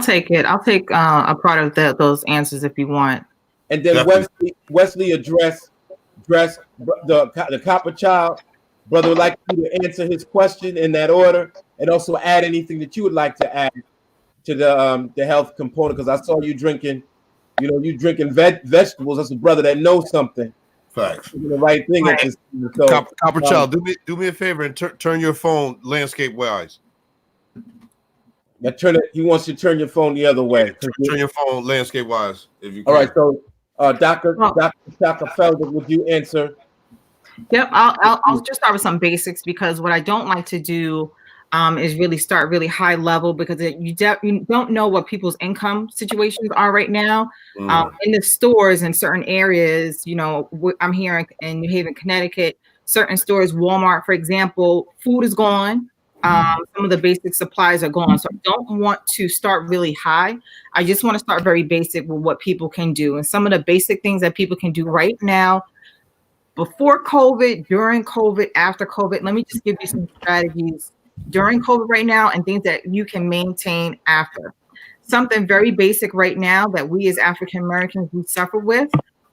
take it. I'll take a part of those answers if you want. And then Wesley address the Copper Child. Brother would like you to answer his question in that order, and also add anything that you would like to add to the health component, because I saw you drinking, you drinking vegetables. That's a brother that knows something. Facts. The right thing. Right. So, Copper Child, do me a favor and turn your phone landscape wise. Yeah, turn it. He wants you to turn your phone the other way. Turn your phone landscape wise, if you can. All right. So, Dr. Felder, would you answer? Yep. I'll just start with some basics, because what I don't like to do is really start really high level, because you don't know what people's income situations are right now. In the stores in certain areas, I'm here in New Haven, Connecticut, certain stores, Walmart, for example, food is gone. Some of the basic supplies are gone. So I don't want to start really high. I just want to start very basic with what people can do. And some of the basic things that people can do right now, before COVID, during COVID, after COVID, let me just give you some strategies during COVID right now and things that you can maintain after. Something very basic right now that we as African Americans, we suffer with,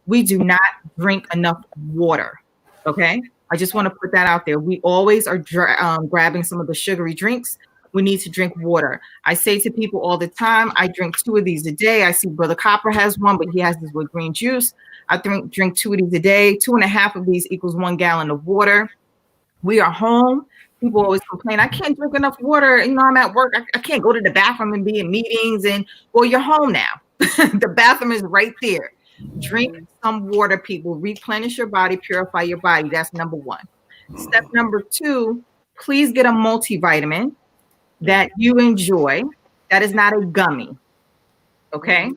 we do not drink enough water, okay? I just want to put that out there. We always are grabbing some of the sugary drinks. We need to drink water. I say to people all the time, I drink 2 of these a day. I see Brother Copper has one, but he has this with green juice. I drink 2 of these a day. 2.5 of these equals 1 gallon of water. We are home. People always complain, I can't drink enough water. I'm at work. I can't go to the bathroom and be in meetings. And well, you're home now. The bathroom is right there. Drink some water, people. Replenish your body, purify your body. That's number 1. Step number 2, please get a multivitamin that you enjoy. That is not a gummy. Okay?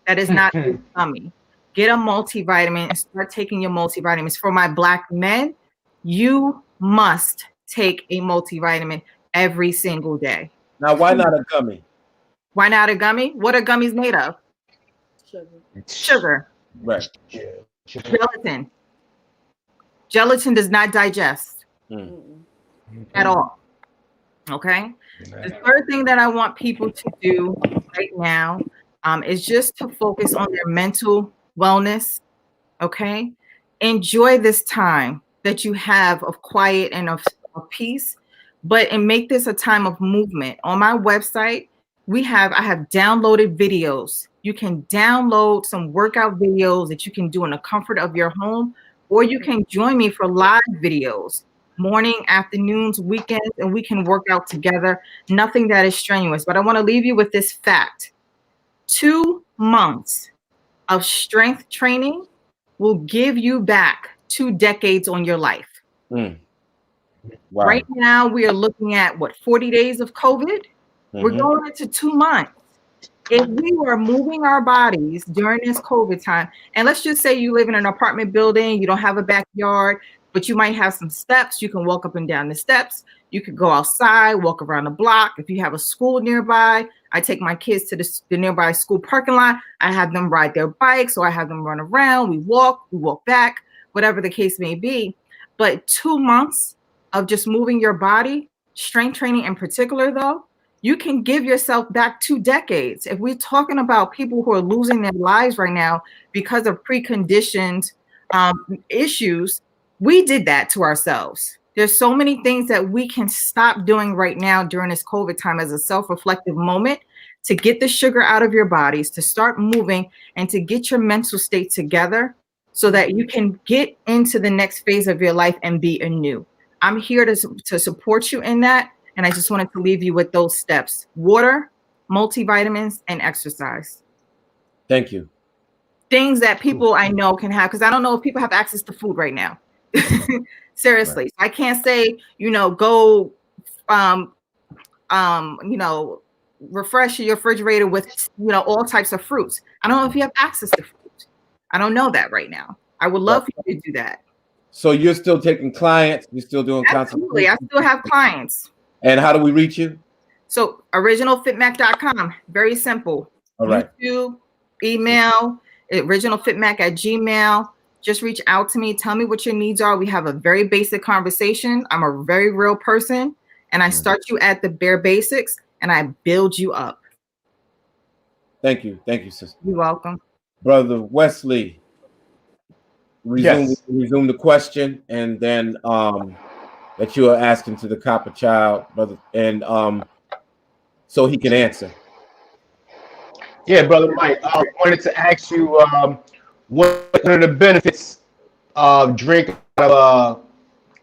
That is not a gummy. Get a multivitamin and start taking your multivitamins. For my Black men, you must take a multivitamin every single day. Now, why not a gummy? Why not a gummy? What are gummies made of? Sugar. Right. Gelatin. Gelatin does not digest at all. Okay. The third thing that I want people to do right now is just to focus on their mental wellness. Okay. Enjoy this time that you have of quiet and of peace, and make this a time of movement. On my website, I have downloaded videos. You can download some workout videos that you can do in the comfort of your home, or you can join me for live videos, morning, afternoons, weekends, and we can work out together. Nothing that is strenuous, but I want to leave you with this fact. 2 months of strength training will give you back 2 decades on your life. Wow. Right now, we are looking at 40 days of COVID. We're going into 2 months. If we were moving our bodies during this COVID time, and let's just say you live in an apartment building, you don't have a backyard, but you might have some steps. You can walk up and down the steps. You could go outside, walk around the block. If you have a school nearby, I take my kids to the nearby school parking lot. I have them ride their bikes, or I have them run around. We walk back, whatever the case may be. But 2 months of just moving your body, strength training in particular, though, you can give yourself back 2 decades. If we're talking about people who are losing their lives right now because of preconditioned issues, we did that to ourselves. There's so many things that we can stop doing right now during this COVID time as a self-reflective moment to get the sugar out of your bodies, to start moving, and to get your mental state together so that you can get into the next phase of your life and be anew. I'm here to support you in that. And I just wanted to leave you with those steps: water, multivitamins, and exercise. Thank you. Things that people I know can have, because I don't know if people have access to food right now. Seriously. Right. I can't say, go, refresh your refrigerator with, all types of fruits. I don't know if you have access to fruit. I don't know that right now. I would love for you to do that. So you're still taking clients? You're still doing Absolutely. I still have clients. And how do we reach you? So originalfitmac.com. Very simple. All right. YouTube, email, originalfitmac@gmail. Just reach out to me. Tell me what your needs are. We have a very basic conversation. I'm a very real person, and I start you at the bare basics, and I build you up. Thank you. Thank you, sister. You're welcome. Brother Wesley, resume the question, and then that you are asking to the Copper Child, brother, and so he can answer. Yeah, brother Mike, I wanted to ask you what are the benefits of drinking out of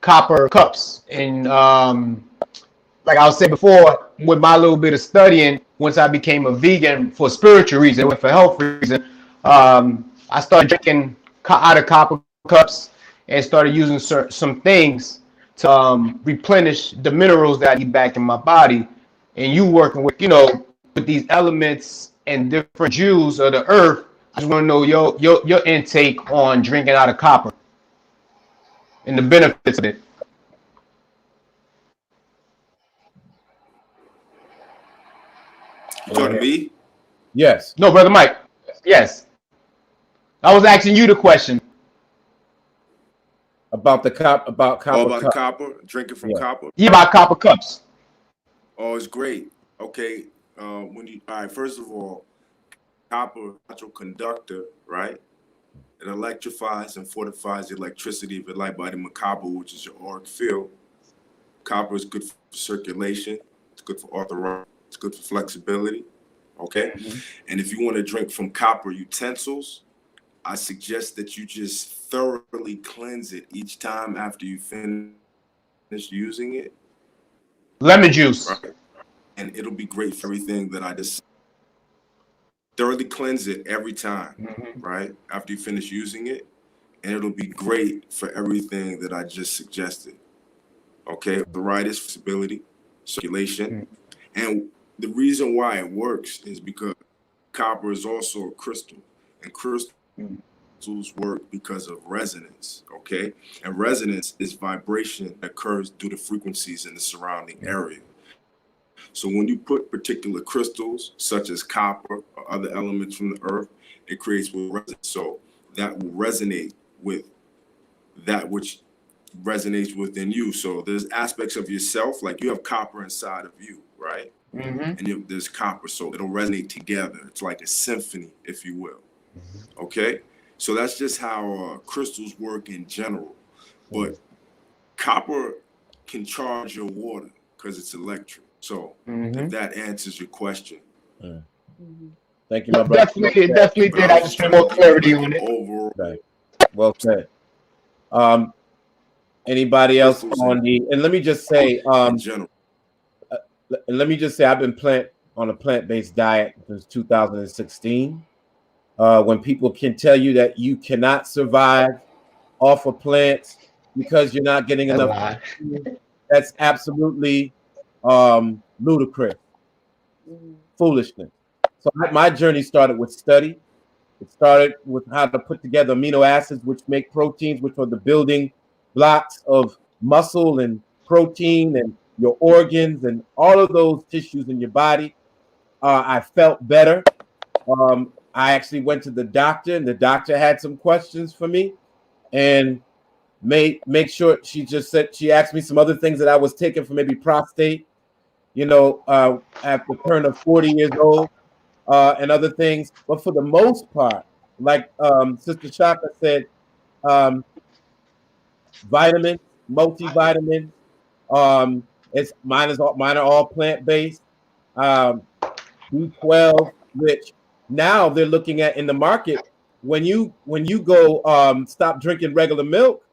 copper cups? And like I was saying before, with my little bit of studying, once I became a vegan for spiritual reason, for health reason, I started drinking out of copper cups and started using some things to replenish the minerals that I need back in my body. And you working with, with these elements and different jewels of the earth, I just want to know your intake on drinking out of copper and the benefits of it. You talking to me? Yes. No, brother Mike. Yes. I was asking you the question. About the copper. About the copper, drinking from copper. Yeah, about copper cups. Oh, it's great. Okay. All right, first of all, copper, natural conductor, right? It electrifies and fortifies the electricity of your light body copper, which is your auric field. Copper is good for circulation. It's good for arthritis. It's good for flexibility. Okay. Mm-hmm. And if you want to drink from copper utensils, I suggest that you just thoroughly cleanse it each time after you finish using it. Lemon juice. Right? And it'll be great for everything that I just thoroughly cleanse it every time, right? After you finish using it. And it'll be great for everything that I just suggested. Okay, arthritis, flexibility, circulation. And the reason why it works is because copper is also a crystal. And crystals work because of resonance, okay? And resonance is vibration that occurs due to frequencies in the surrounding area. So when you put particular crystals, such as copper or other elements from the earth, it creates resonance. So that will resonate with that which resonates within you. So there's aspects of yourself, like you have copper inside of you, right? And there's copper, so it'll resonate together. It's like a symphony, if you will. Okay? So that's just how crystals work in general. But copper can charge your water because it's electric. So if that answers your question. Thank you, my brother. Definitely did. I just want more clarity on it. Overall. Right. Well said. Anybody else on the? And let me just say, in general. I've been on a plant-based diet since 2016. When people can tell you that you cannot survive off of plants because you're not getting enough, that's absolutely ludicrous, foolishness. So my journey started with study. It started with how to put together amino acids, which make proteins, which are the building blocks of muscle and protein and your organs and all of those tissues in your body. I felt better. I actually went to the doctor, and the doctor had some questions for me, and make sure she just said she asked me some other things that I was taking for maybe prostate, at the turn of 40 years old, and other things. But for the most part, like Sister Shaka said, um, vitamins, multivitamins. It's mine are all plant based. Um, B12, which now they're looking at in the market. When you go stop drinking regular milk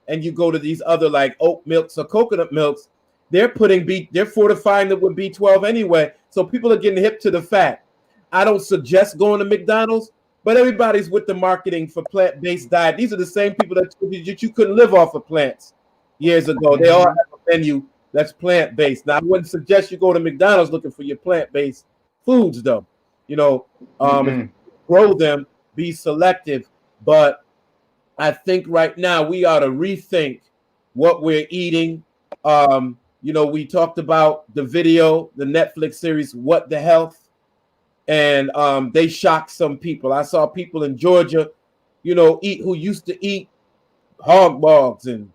and you go to these other like oat milks or coconut milks, they're fortifying it with B12 anyway. So people are getting hip to the fact. I don't suggest going to McDonald's, but everybody's with the marketing for plant-based diet. These are the same people that told you that you couldn't live off of plants years ago. They all have a menu that's plant-based. Now, I wouldn't suggest you go to McDonald's looking for your plant-based foods, though. If you grow them, be selective. But I think right now we ought to rethink what we're eating. We talked about the Netflix series, What the Health, and they shocked some people. I saw people in Georgia, who used to eat hog maws and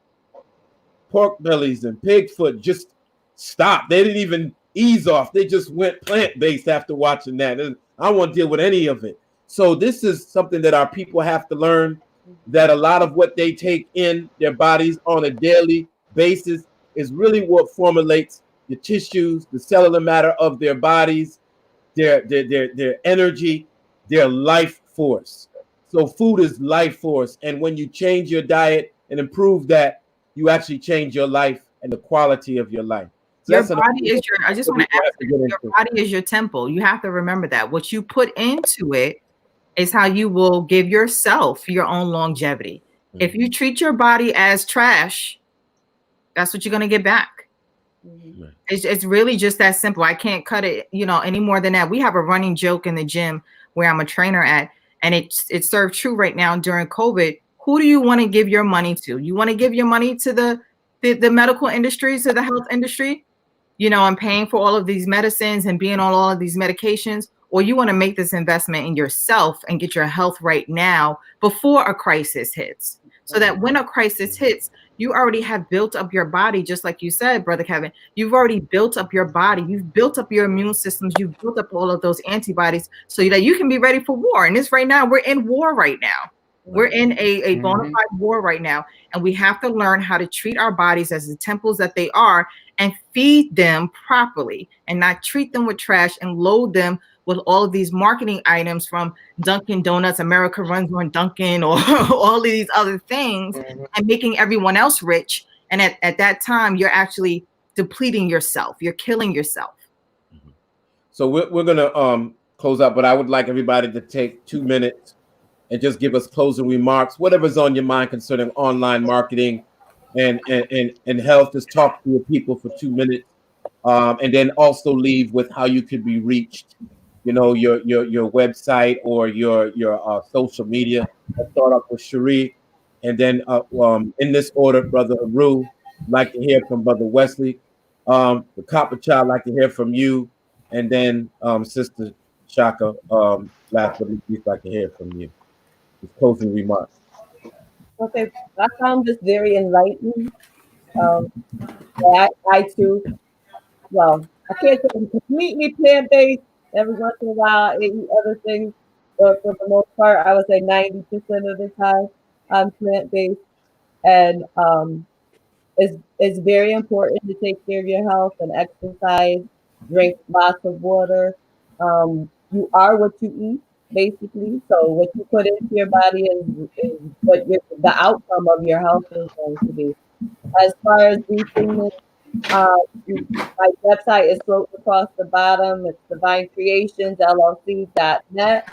pork bellies and pig foot, just stop. They didn't even ease off. They just went plant-based after watching that. And I don't want to deal with any of it. So this is something that our people have to learn, that a lot of what they take in their bodies on a daily basis is really what formulates the tissues, the cellular matter of their bodies, their energy, their life force. So food is life force. And when you change your diet and improve that, you actually change your life and the quality of your life. So your body is your, I just want to ask you, your body is your temple. You have to remember that. What you put into it is how you will give yourself your own longevity. Mm-hmm. If you treat your body as trash, that's what you're going to get back. Mm-hmm. It's really just that simple. I can't cut it, any more than that. We have a running joke in the gym where I'm a trainer at, and it served true right now during COVID. Who do you want to give your money to? You want to give your money to the medical industry, to the health industry, and paying for all of these medicines and being on all of these medications, or you want to make this investment in yourself and get your health right now before a crisis hits, so that when a crisis hits, you already have built up your body, just like you said, Brother Kevin. You've already built up your body. You've built up your immune systems. You've built up all of those antibodies so that you can be ready for war. And this right now, we're in war right now. We're in a bona fide war right now. And we have to learn how to treat our bodies as the temples that they are and feed them properly and not treat them with trash and load them with all of these marketing items from Dunkin' Donuts, America Runs on Dunkin', or all of these other things, and making everyone else rich. And at that time, you're actually depleting yourself. You're killing yourself. So we're going to close up, but I would like everybody to take 2 minutes and just give us closing remarks, whatever's on your mind concerning online marketing and health. Just talk to your people for 2 minutes, and then also leave with how you could be reached. Your website or your social media. Let's start off with Cherie, and then in this order, Brother Aru, like to hear from Brother Wesley. The Copper Child, like to hear from you, and then Sister Shaka, last but not least, like to hear from you. His closing remarks. Okay, I found this very enlightening. I too, well, I can't say I'm completely plant-based. Every once in a while, I eat other things, but for the most part, I would say 90% of the time, I'm plant-based. And it's very important to take care of your health and exercise, drink lots of water. You are what you eat, basically. So what you put into your body is what the outcome of your health is going to be. As far as reaching this, my website is floating across the bottom. It's divinecreationsllc.net.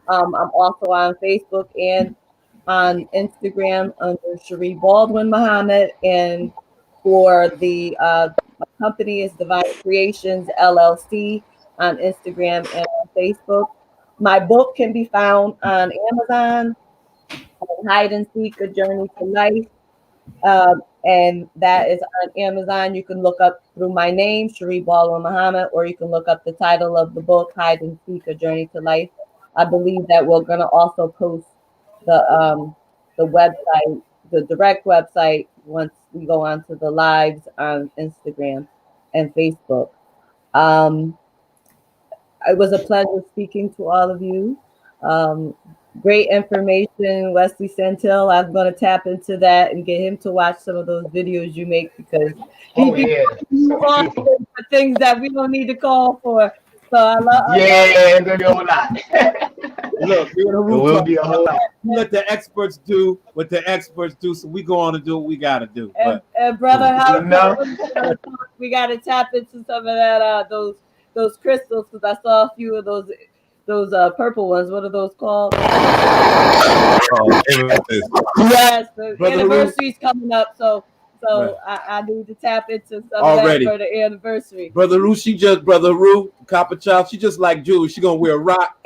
I'm also on Facebook and on Instagram under Cherie Baldwin Muhammad. And for the company is Divine Creations LLC on Instagram and on Facebook. My book can be found on Amazon, Hide and Seek: A Journey to Life. And that is on Amazon. You can look up through my name, Cherie Baldwin Muhammad, or you can look up the title of the book, Hide and Seek: A Journey to Life. I believe that we're going to also post the website, the direct website, once we go on to the lives on Instagram and Facebook. It was a pleasure speaking to all of you. Great information, Wesley Santel. I'm going to tap into that and get him to watch some of those videos you make, because he be you on for things that we don't need to call for. So I love. It's gonna be a whole lot. Look, it will be a whole lot. We let the experts do what the experts do, so we go on and do what we got to do. And brother, how we got to tap into some of that those crystals, because I saw a few of those purple ones. What are those called? Yes, the anniversary's coming up, so I need to tap into some of that for the anniversary. Brother Rue, Copper Child, she just like jewelry. She gonna wear rock,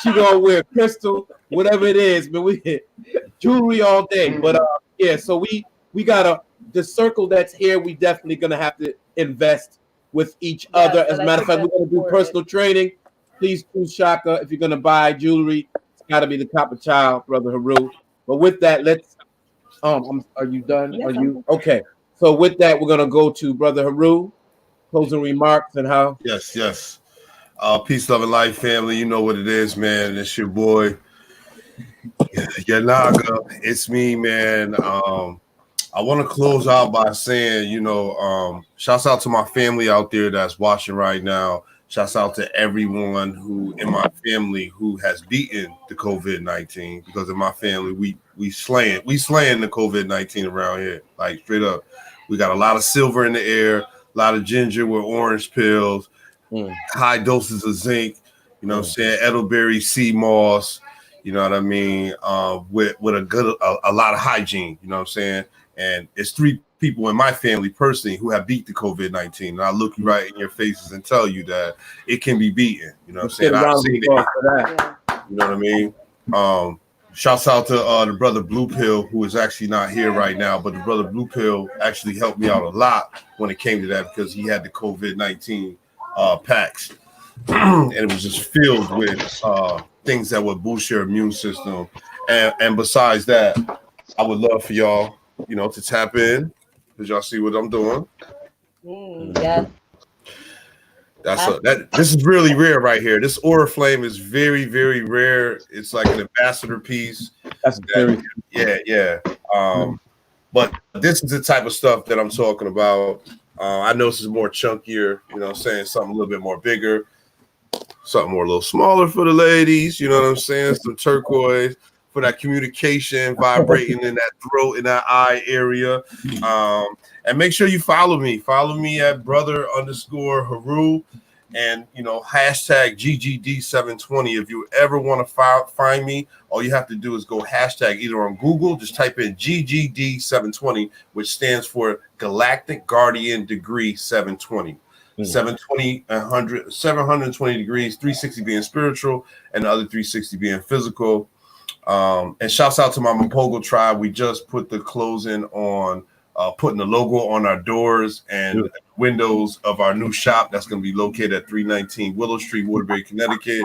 she gonna wear crystal, whatever it is, but we hit jewelry all day. But so we gotta, the circle that's here, we definitely gonna have to invest with each other. As a matter of fact, we're gonna do personal training. Please choose Shaka. If you're gonna buy jewelry, it's gotta be the Copper Child, Brother Haru. But with that, let's are you done? Yes, are you okay? So with that, we're gonna go to Brother Haru, closing remarks and how. Yes. Peace, love, and life, family. You know what it is, man. It's your boy, Yanaga. It's me, man. I want to close out by saying, shouts out to my family out there that's watching right now. Shouts out to everyone who in my family who has beaten the COVID-19, because in my family we slaying the COVID-19 around here, like straight up. We got a lot of silver in the air, a lot of ginger with orange pills, high doses of zinc, you know what I'm saying, elderberry, sea moss, you know what I mean, with a lot of hygiene, you know what I'm saying. And it's 3 people in my family personally who have beat the COVID-19. And I look you right in your faces and tell you that it can be beaten. You know what I'm saying? I've seen it. You know what I mean? Shouts out to the brother Blue Pill, who is actually not here right now, but the brother Blue Pill actually helped me out a lot when it came to that, because he had the COVID-19 packs. And it was just filled with things that would boost your immune system. And besides that, I would love for y'all, to tap in. Did y'all see what I'm doing? Yes. This is really rare right here. This Aura Flame is very, very rare. It's like an ambassador piece. That's very yeah. But this is the type of stuff that I'm talking about. I know this is more chunkier, saying something a little bit more bigger, something more a little smaller for the ladies, you know what I'm saying? Some turquoise for that communication, vibrating in that throat, in that eye area. And make sure you follow me. Follow me at brother_Haru and, hashtag GGD720. If you ever want to find me, all you have to do is go hashtag either on Google, just type in GGD720, which stands for Galactic Guardian Degree 720. 720 degrees, 360 being spiritual, and the other 360 being physical. And shouts out to my Mapogo tribe. We just put the closing on putting the logo on our doors and windows of our new shop that's going to be located at 319 Willow Street, Waterbury, Connecticut.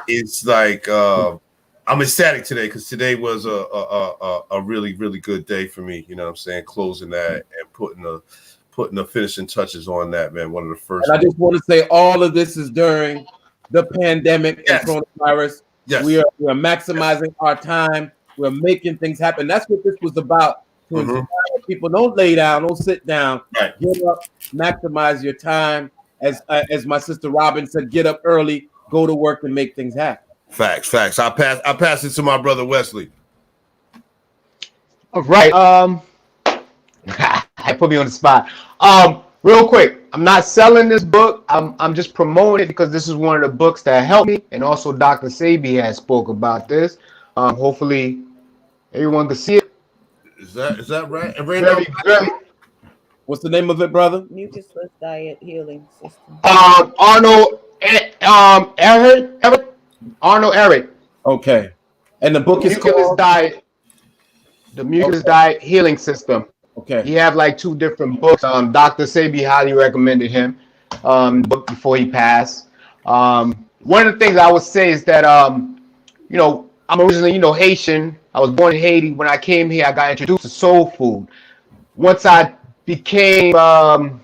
It's like I'm ecstatic today, because today was a really, really good day for me. You know what I'm saying? Closing that and putting the finishing touches on that, man. One of the first. And I just want to say all of this is during the pandemic and coronavirus. Yes. We are maximizing our time. We're making things happen. That's what this was about. To inspire people, don't lay down, don't sit down. Right. Get up, maximize your time. As my sister Robin said, get up early, go to work, and make things happen. Facts. I pass it to my brother Wesley. All right. I put me on the spot. Real quick, I'm not selling this book. I'm just promoting it because this is one of the books that helped me, and also Dr. Sabi has spoke about this. Hopefully, everyone can see it. Is that right? Very. What's the name of it, brother? Mucusless Diet Healing System. Arnold Eric. Okay. And the book is Mucusless called Diet. The Mucus Diet Healing System. Okay. He have like 2 different books. Dr. Sebi highly recommended him. Book before he passed. One of the things I would say is that you know, I'm originally, Haitian. I was born in Haiti. When I came here, I got introduced to soul food. Once I became on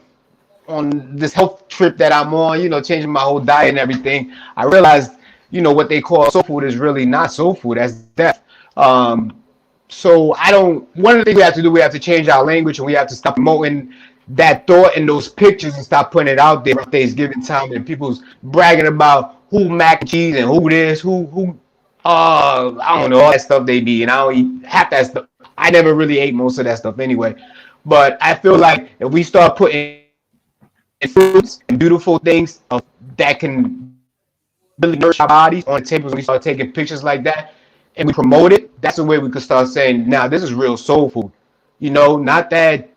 this health trip that I'm on, changing my whole diet and everything, I realized, what they call soul food is really not soul food. That's death. So one of the things we have to do, we have to change our language, and we have to stop promoting that thought and those pictures and stop putting it out there on Thanksgiving time and people's bragging about who mac and cheese and who this, who I don't know, all that stuff they be, and I don't eat half that stuff. I never really ate most of that stuff anyway. But I feel like if we start putting foods and beautiful things that can really nourish our bodies on the tables, and we start taking pictures like that and we promote it, that's the way we could start saying, now this is real soul food. Not that,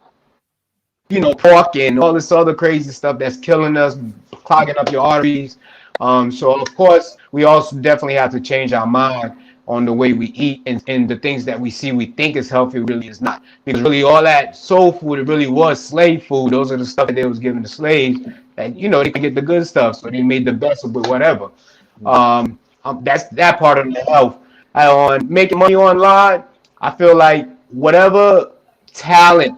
pork and all this other crazy stuff that's killing us, clogging up your arteries. So of course, we also definitely have to change our mind on the way we eat, and the things that we see we think is healthy really is not. Because really all that soul food, it really was slave food. Those are the stuff that they was giving the slaves, and they could get the good stuff, so they made the best of it, whatever. That's that part of the health. On making money online, I feel like whatever talent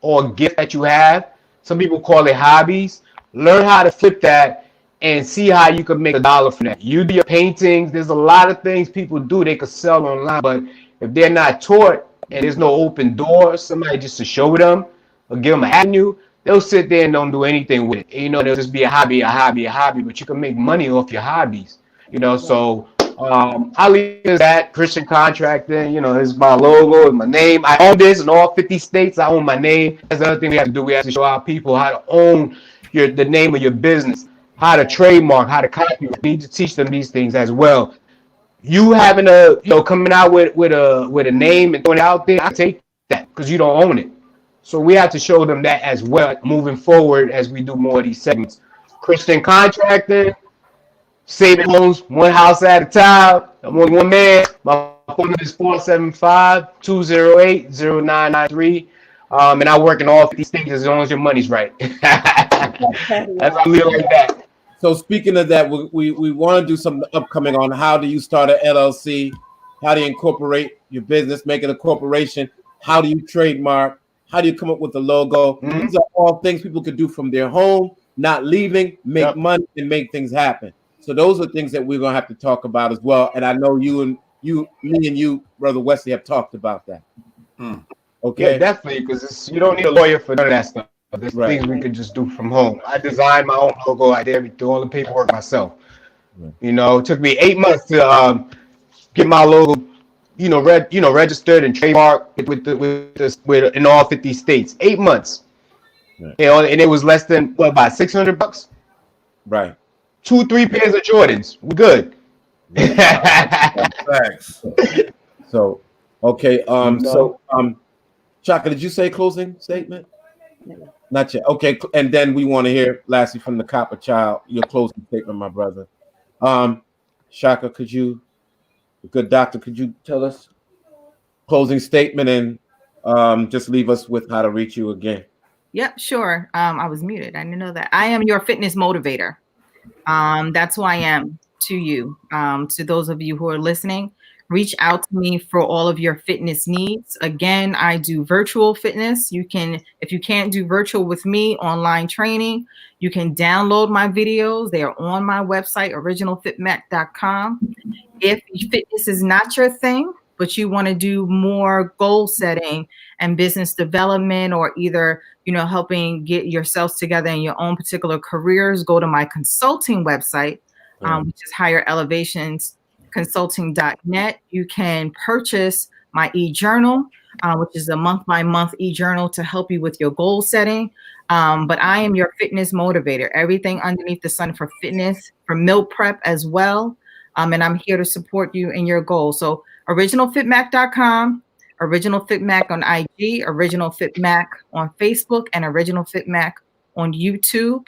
or gift that you have, some people call it hobbies, learn how to flip that and see how you can make $1 from that. You do your paintings. There's a lot of things people do they could sell online, but if they're not taught and there's no open door, somebody just to show them or give them an avenue, they'll sit there and don't do anything with it. They'll just be a hobby, but you can make money off your hobbies. So I leave that Christian contracting. It's my logo, it's my name. I own this in all 50 states. I own my name. That's the other thing we have to do. We have to show our people how to own the name of your business, how to trademark, how to copy. We need to teach them these things as well. You having coming out with a name and throwing it out there, I take that because you don't own it. So we have to show them that as well moving forward as we do more of these segments. Christian contracting, saving homes one house at a time. I'm only one man. My phone number is 475-208-0993. And I work in all 50 states as long as your money's right. That's how we like that. So speaking of that, we want to do something upcoming on how do you start an LLC, how do you incorporate your business, make it a corporation, how do you trademark, how do you come up with a logo. Mm-hmm. These are all things people could do from their home, not leaving, make money and make things happen. So those are things that we're gonna have to talk about as well. And I know me and you, Brother Wesley, have talked about that. Okay, yeah, definitely, because you don't need a lawyer for none of that stuff. There's things we could just do from home. I designed my own logo. I did all the paperwork myself. It took me 8 months to get my logo, registered and trademarked with in all 50 states. 8 months. Right. And it was less than about $600. Right. 2-3 pairs of Jordans. We're good. Thanks. So, okay. Chaka, did you say closing statement? No. Not yet. Okay, and then we want to hear lastly from the Copper Child, your closing statement, my brother. Shaka, could you tell us closing statement and just leave us with how to reach you again? Yep, sure. I was muted. I didn't know that. I am your fitness motivator. That's who I am to you. To those of you who are listening, reach out to me for all of your fitness needs. Again, I do virtual fitness. If you can't do virtual with me, online training, you can download my videos. They are on my website, originalfitmac.com. If fitness is not your thing, but you want to do more goal setting and business development, or either, helping get yourselves together in your own particular careers, go to my consulting website, which is Higher Elevations consulting.net. You can purchase my e-journal, which is a month-by-month e-journal to help you with your goal setting. But I am your fitness motivator, everything underneath the sun for fitness, for meal prep as well. And I'm here to support you in your goals. So originalfitmac.com, Original Fitmac on IG, Original Fitmac on Facebook, and Original Fitmac on YouTube.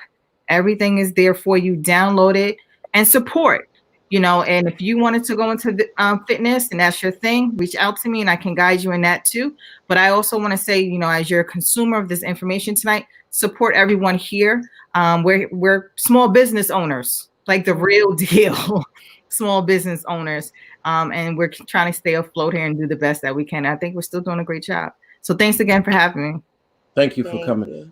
Everything is there for you. Download it and support. you know, and if you wanted to go into the, fitness and that's your thing, reach out to me and I can guide you in that too. But I also want to say, you know, as you're a consumer of this information tonight, support everyone here. We're small business owners, like the real deal, small business owners. And we're trying to stay afloat here and do the best that we can. I think we're still doing a great job. So thanks again for having me. Thank you for coming.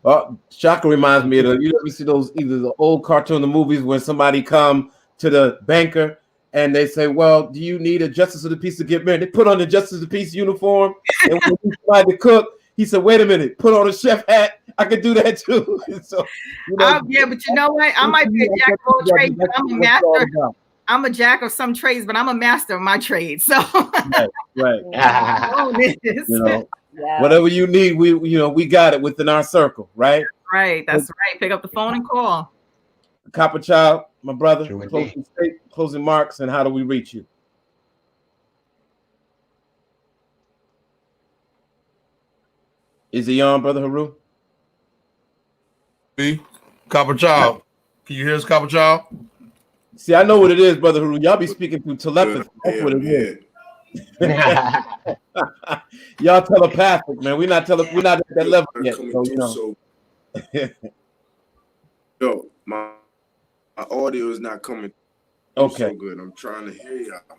Shaka reminds me of you ever see those either the old cartoon, the movies when somebody come to the banker and they say, "Well, do you need a justice of the peace to get married?" They put on the justice of the peace uniform, and when he tried to cook, he said, "Wait a minute, put on a chef hat. I could do that too." So, you know, yeah, but you know what? I might be a jack of all trades, but I'm a master. I'm a jack of some trades, but I'm a master of my trade. So, right. You know, whatever you need, we got it within our circle, right? Right. That's right. Pick up the phone and call. Copper Child, my brother, closing marks, and how do we reach you? Is he on, Brother Haru? Copper Child. Can you hear us, Copper Child? See, I know what it is, Brother Haru. Y'all be speaking through telepathy. That's what it is. Y'all telepathic, man. We're not at that level yet. So, you know. Yo, my audio is not coming so good. I'm trying to hear y'all.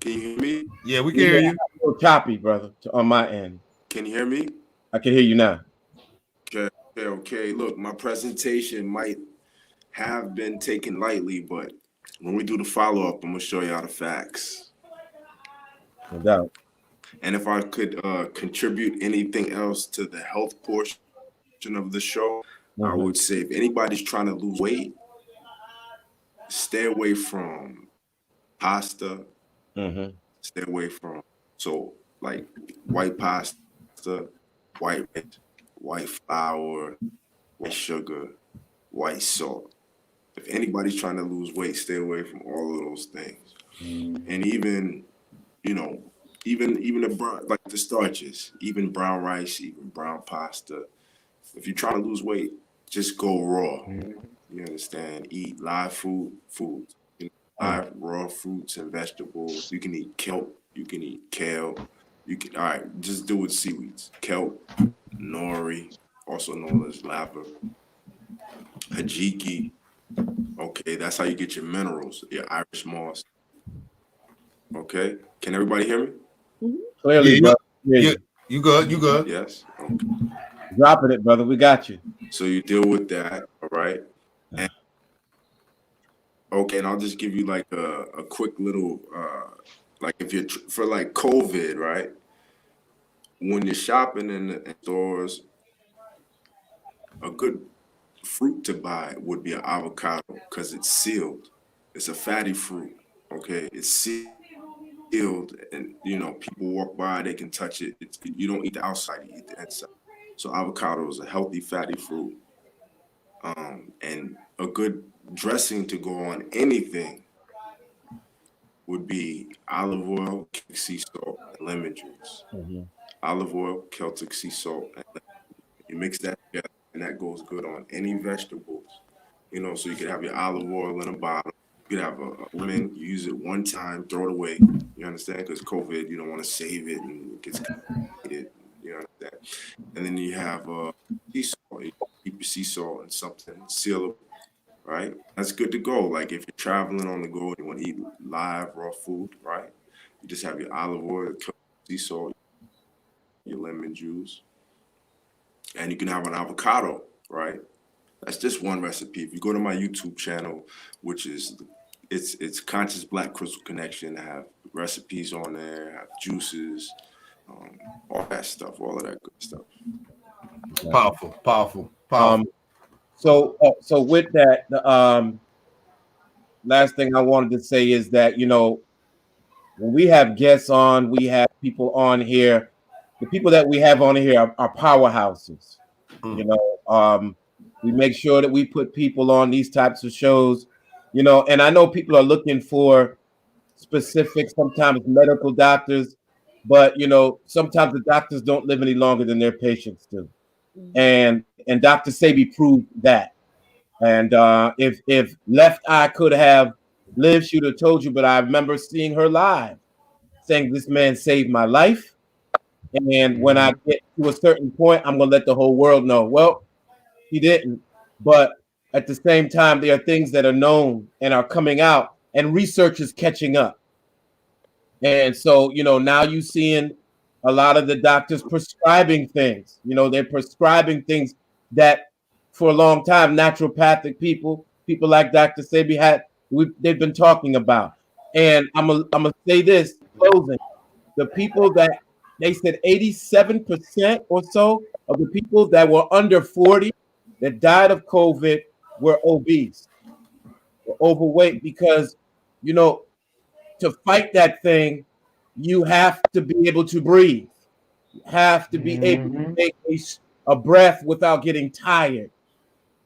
Can you hear me? Yeah, we can hear you. A little choppy, brother, on my end. Can you hear me? I can hear you now. Okay. Look, my presentation might have been taken lightly, but when we do the follow-up, I'm gonna show y'all the facts. No doubt. And if I could contribute anything else to the health portion of the show, I would say if anybody's trying to lose weight, stay away from pasta. Stay away from like white pasta, white flour, white sugar, white salt. If anybody's trying to lose weight, stay away from all of those things. And even the brown, like the starches, even brown rice, even brown pasta. If you're trying to lose weight, just go raw. You understand? Eat live foods. Live raw fruits and vegetables. You can eat kelp. You can eat kale. Just do it seaweeds. Kelp, nori, also known as lava, hajiki. Okay, that's how you get your minerals, your Irish moss. Okay, can everybody hear me? Clearly, you good. Yes. Okay. Dropping it, brother. We got you. So you deal with that, all right? And I'll just give you like a quick little, like if you're for like COVID, right? When you're shopping in the stores, a good fruit to buy would be an avocado because it's sealed. It's a fatty fruit, okay? It's sealed, and people walk by, they can touch it. You don't eat the outside, you eat the inside. So avocado is a healthy fatty fruit, and a good dressing to go on anything would be olive oil, Celtic sea salt, and lemon juice. Olive oil, Celtic sea salt, and you mix that together, and that goes good on any vegetables. So you could have your olive oil in a bottle. You could have a lemon. You use it one time, throw it away. You understand? Because COVID, you don't want to save it and it gets contaminated. You understand? And then you have sea salt. You keep your sea salt in something sealable, right? That's good to go. Like if you're traveling on the go and you want to eat live raw food, right? You just have your olive oil, sea salt, your lemon juice, and you can have an avocado, right? That's just one recipe. If you go to my YouTube channel, which is it's Conscious Black Crystal Connection, I have recipes on there, I have juices, all that stuff, all of that good stuff. Powerful. So with that, the last thing I wanted to say is that when we have guests on, we have people on here. The people that we have on here are powerhouses. We make sure that we put people on these types of shows, and I know people are looking for specific, sometimes medical doctors, but sometimes the doctors don't live any longer than their patients do. And Dr. Sebi proved that. And if Left Eye could have Liv, she would have told you, but I remember seeing her live saying, "This man saved my life. And when I get to a certain point, I'm going to let the whole world know." Well, he didn't. But at the same time, there are things that are known and are coming out, and research is catching up. And so, now you're seeing a lot of the doctors prescribing things. They're prescribing things that for a long time, naturopathic people like Dr. Sebi they've been talking about. And I'm gonna say this closing. The people that they said 87% or so of the people that were under 40 that died of COVID were obese, were overweight, because to fight that thing, you have to be able to breathe. You have to be able to take a breath without getting tired.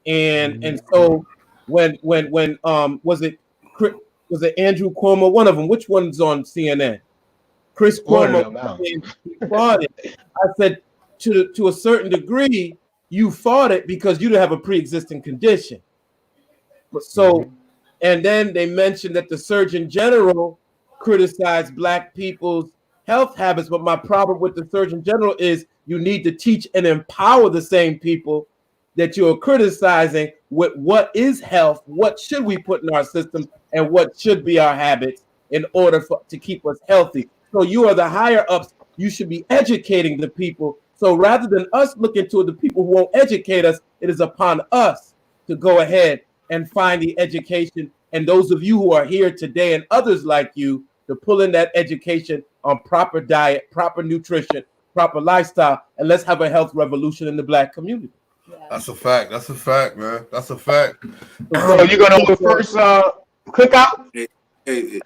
And so when was it Andrew Cuomo? One of them. Which one's on CNN? Chris Cuomo. Fought it. I said to a certain degree, you fought it because you didn't have a pre-existing condition. So, and then they mentioned that the Surgeon General criticized Black people's health habits. But my problem with the Surgeon General is you need to teach and empower the same people that you're criticizing with what is health, what should we put in our system, and what should be our habits in order to keep us healthy. So you are the higher ups. You should be educating the people. So rather than us looking to the people who won't educate us, it is upon us to go ahead and find the education. And those of you who are here today and others like you to pull in that education on proper diet, proper nutrition, proper lifestyle, and let's have a health revolution in the Black community. That's a fact. That's a fact, man. That's a fact. So you're gonna do the first cookout? Hey,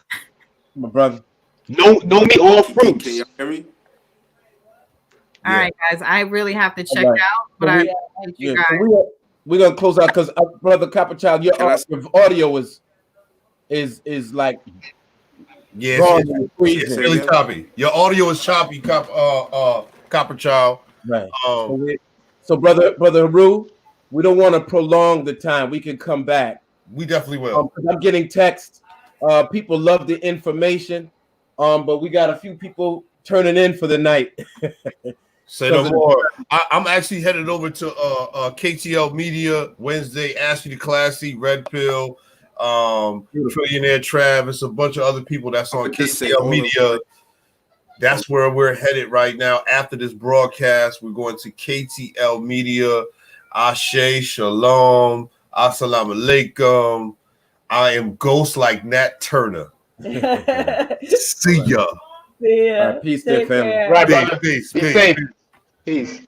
my brother. No meat, all fruits. Can you hear me? All right, guys. I really have to check out, but I appreciate you guys. So we're gonna close out because Brother Copperchild, your audio is like it's really choppy. Your audio is choppy, Copperchild. Right. So brother Haru, we don't want to prolong the time. We can come back. We definitely will. I'm getting texts. People love the information, but we got a few people turning in for the night. Say no more. I'm actually headed over to KTL Media Wednesday. Ashley the Classy, Red Pill, Trillionaire Travis, a bunch of other people that's on KTL Media. That's where we're headed right now. After this broadcast, we're going to KTL Media. Ashe, Shalom, Assalamu Alaikum. I am ghost like Nat Turner. See ya. See ya. Peace, dear family. Right, brother. Peace. Be safe. Peace.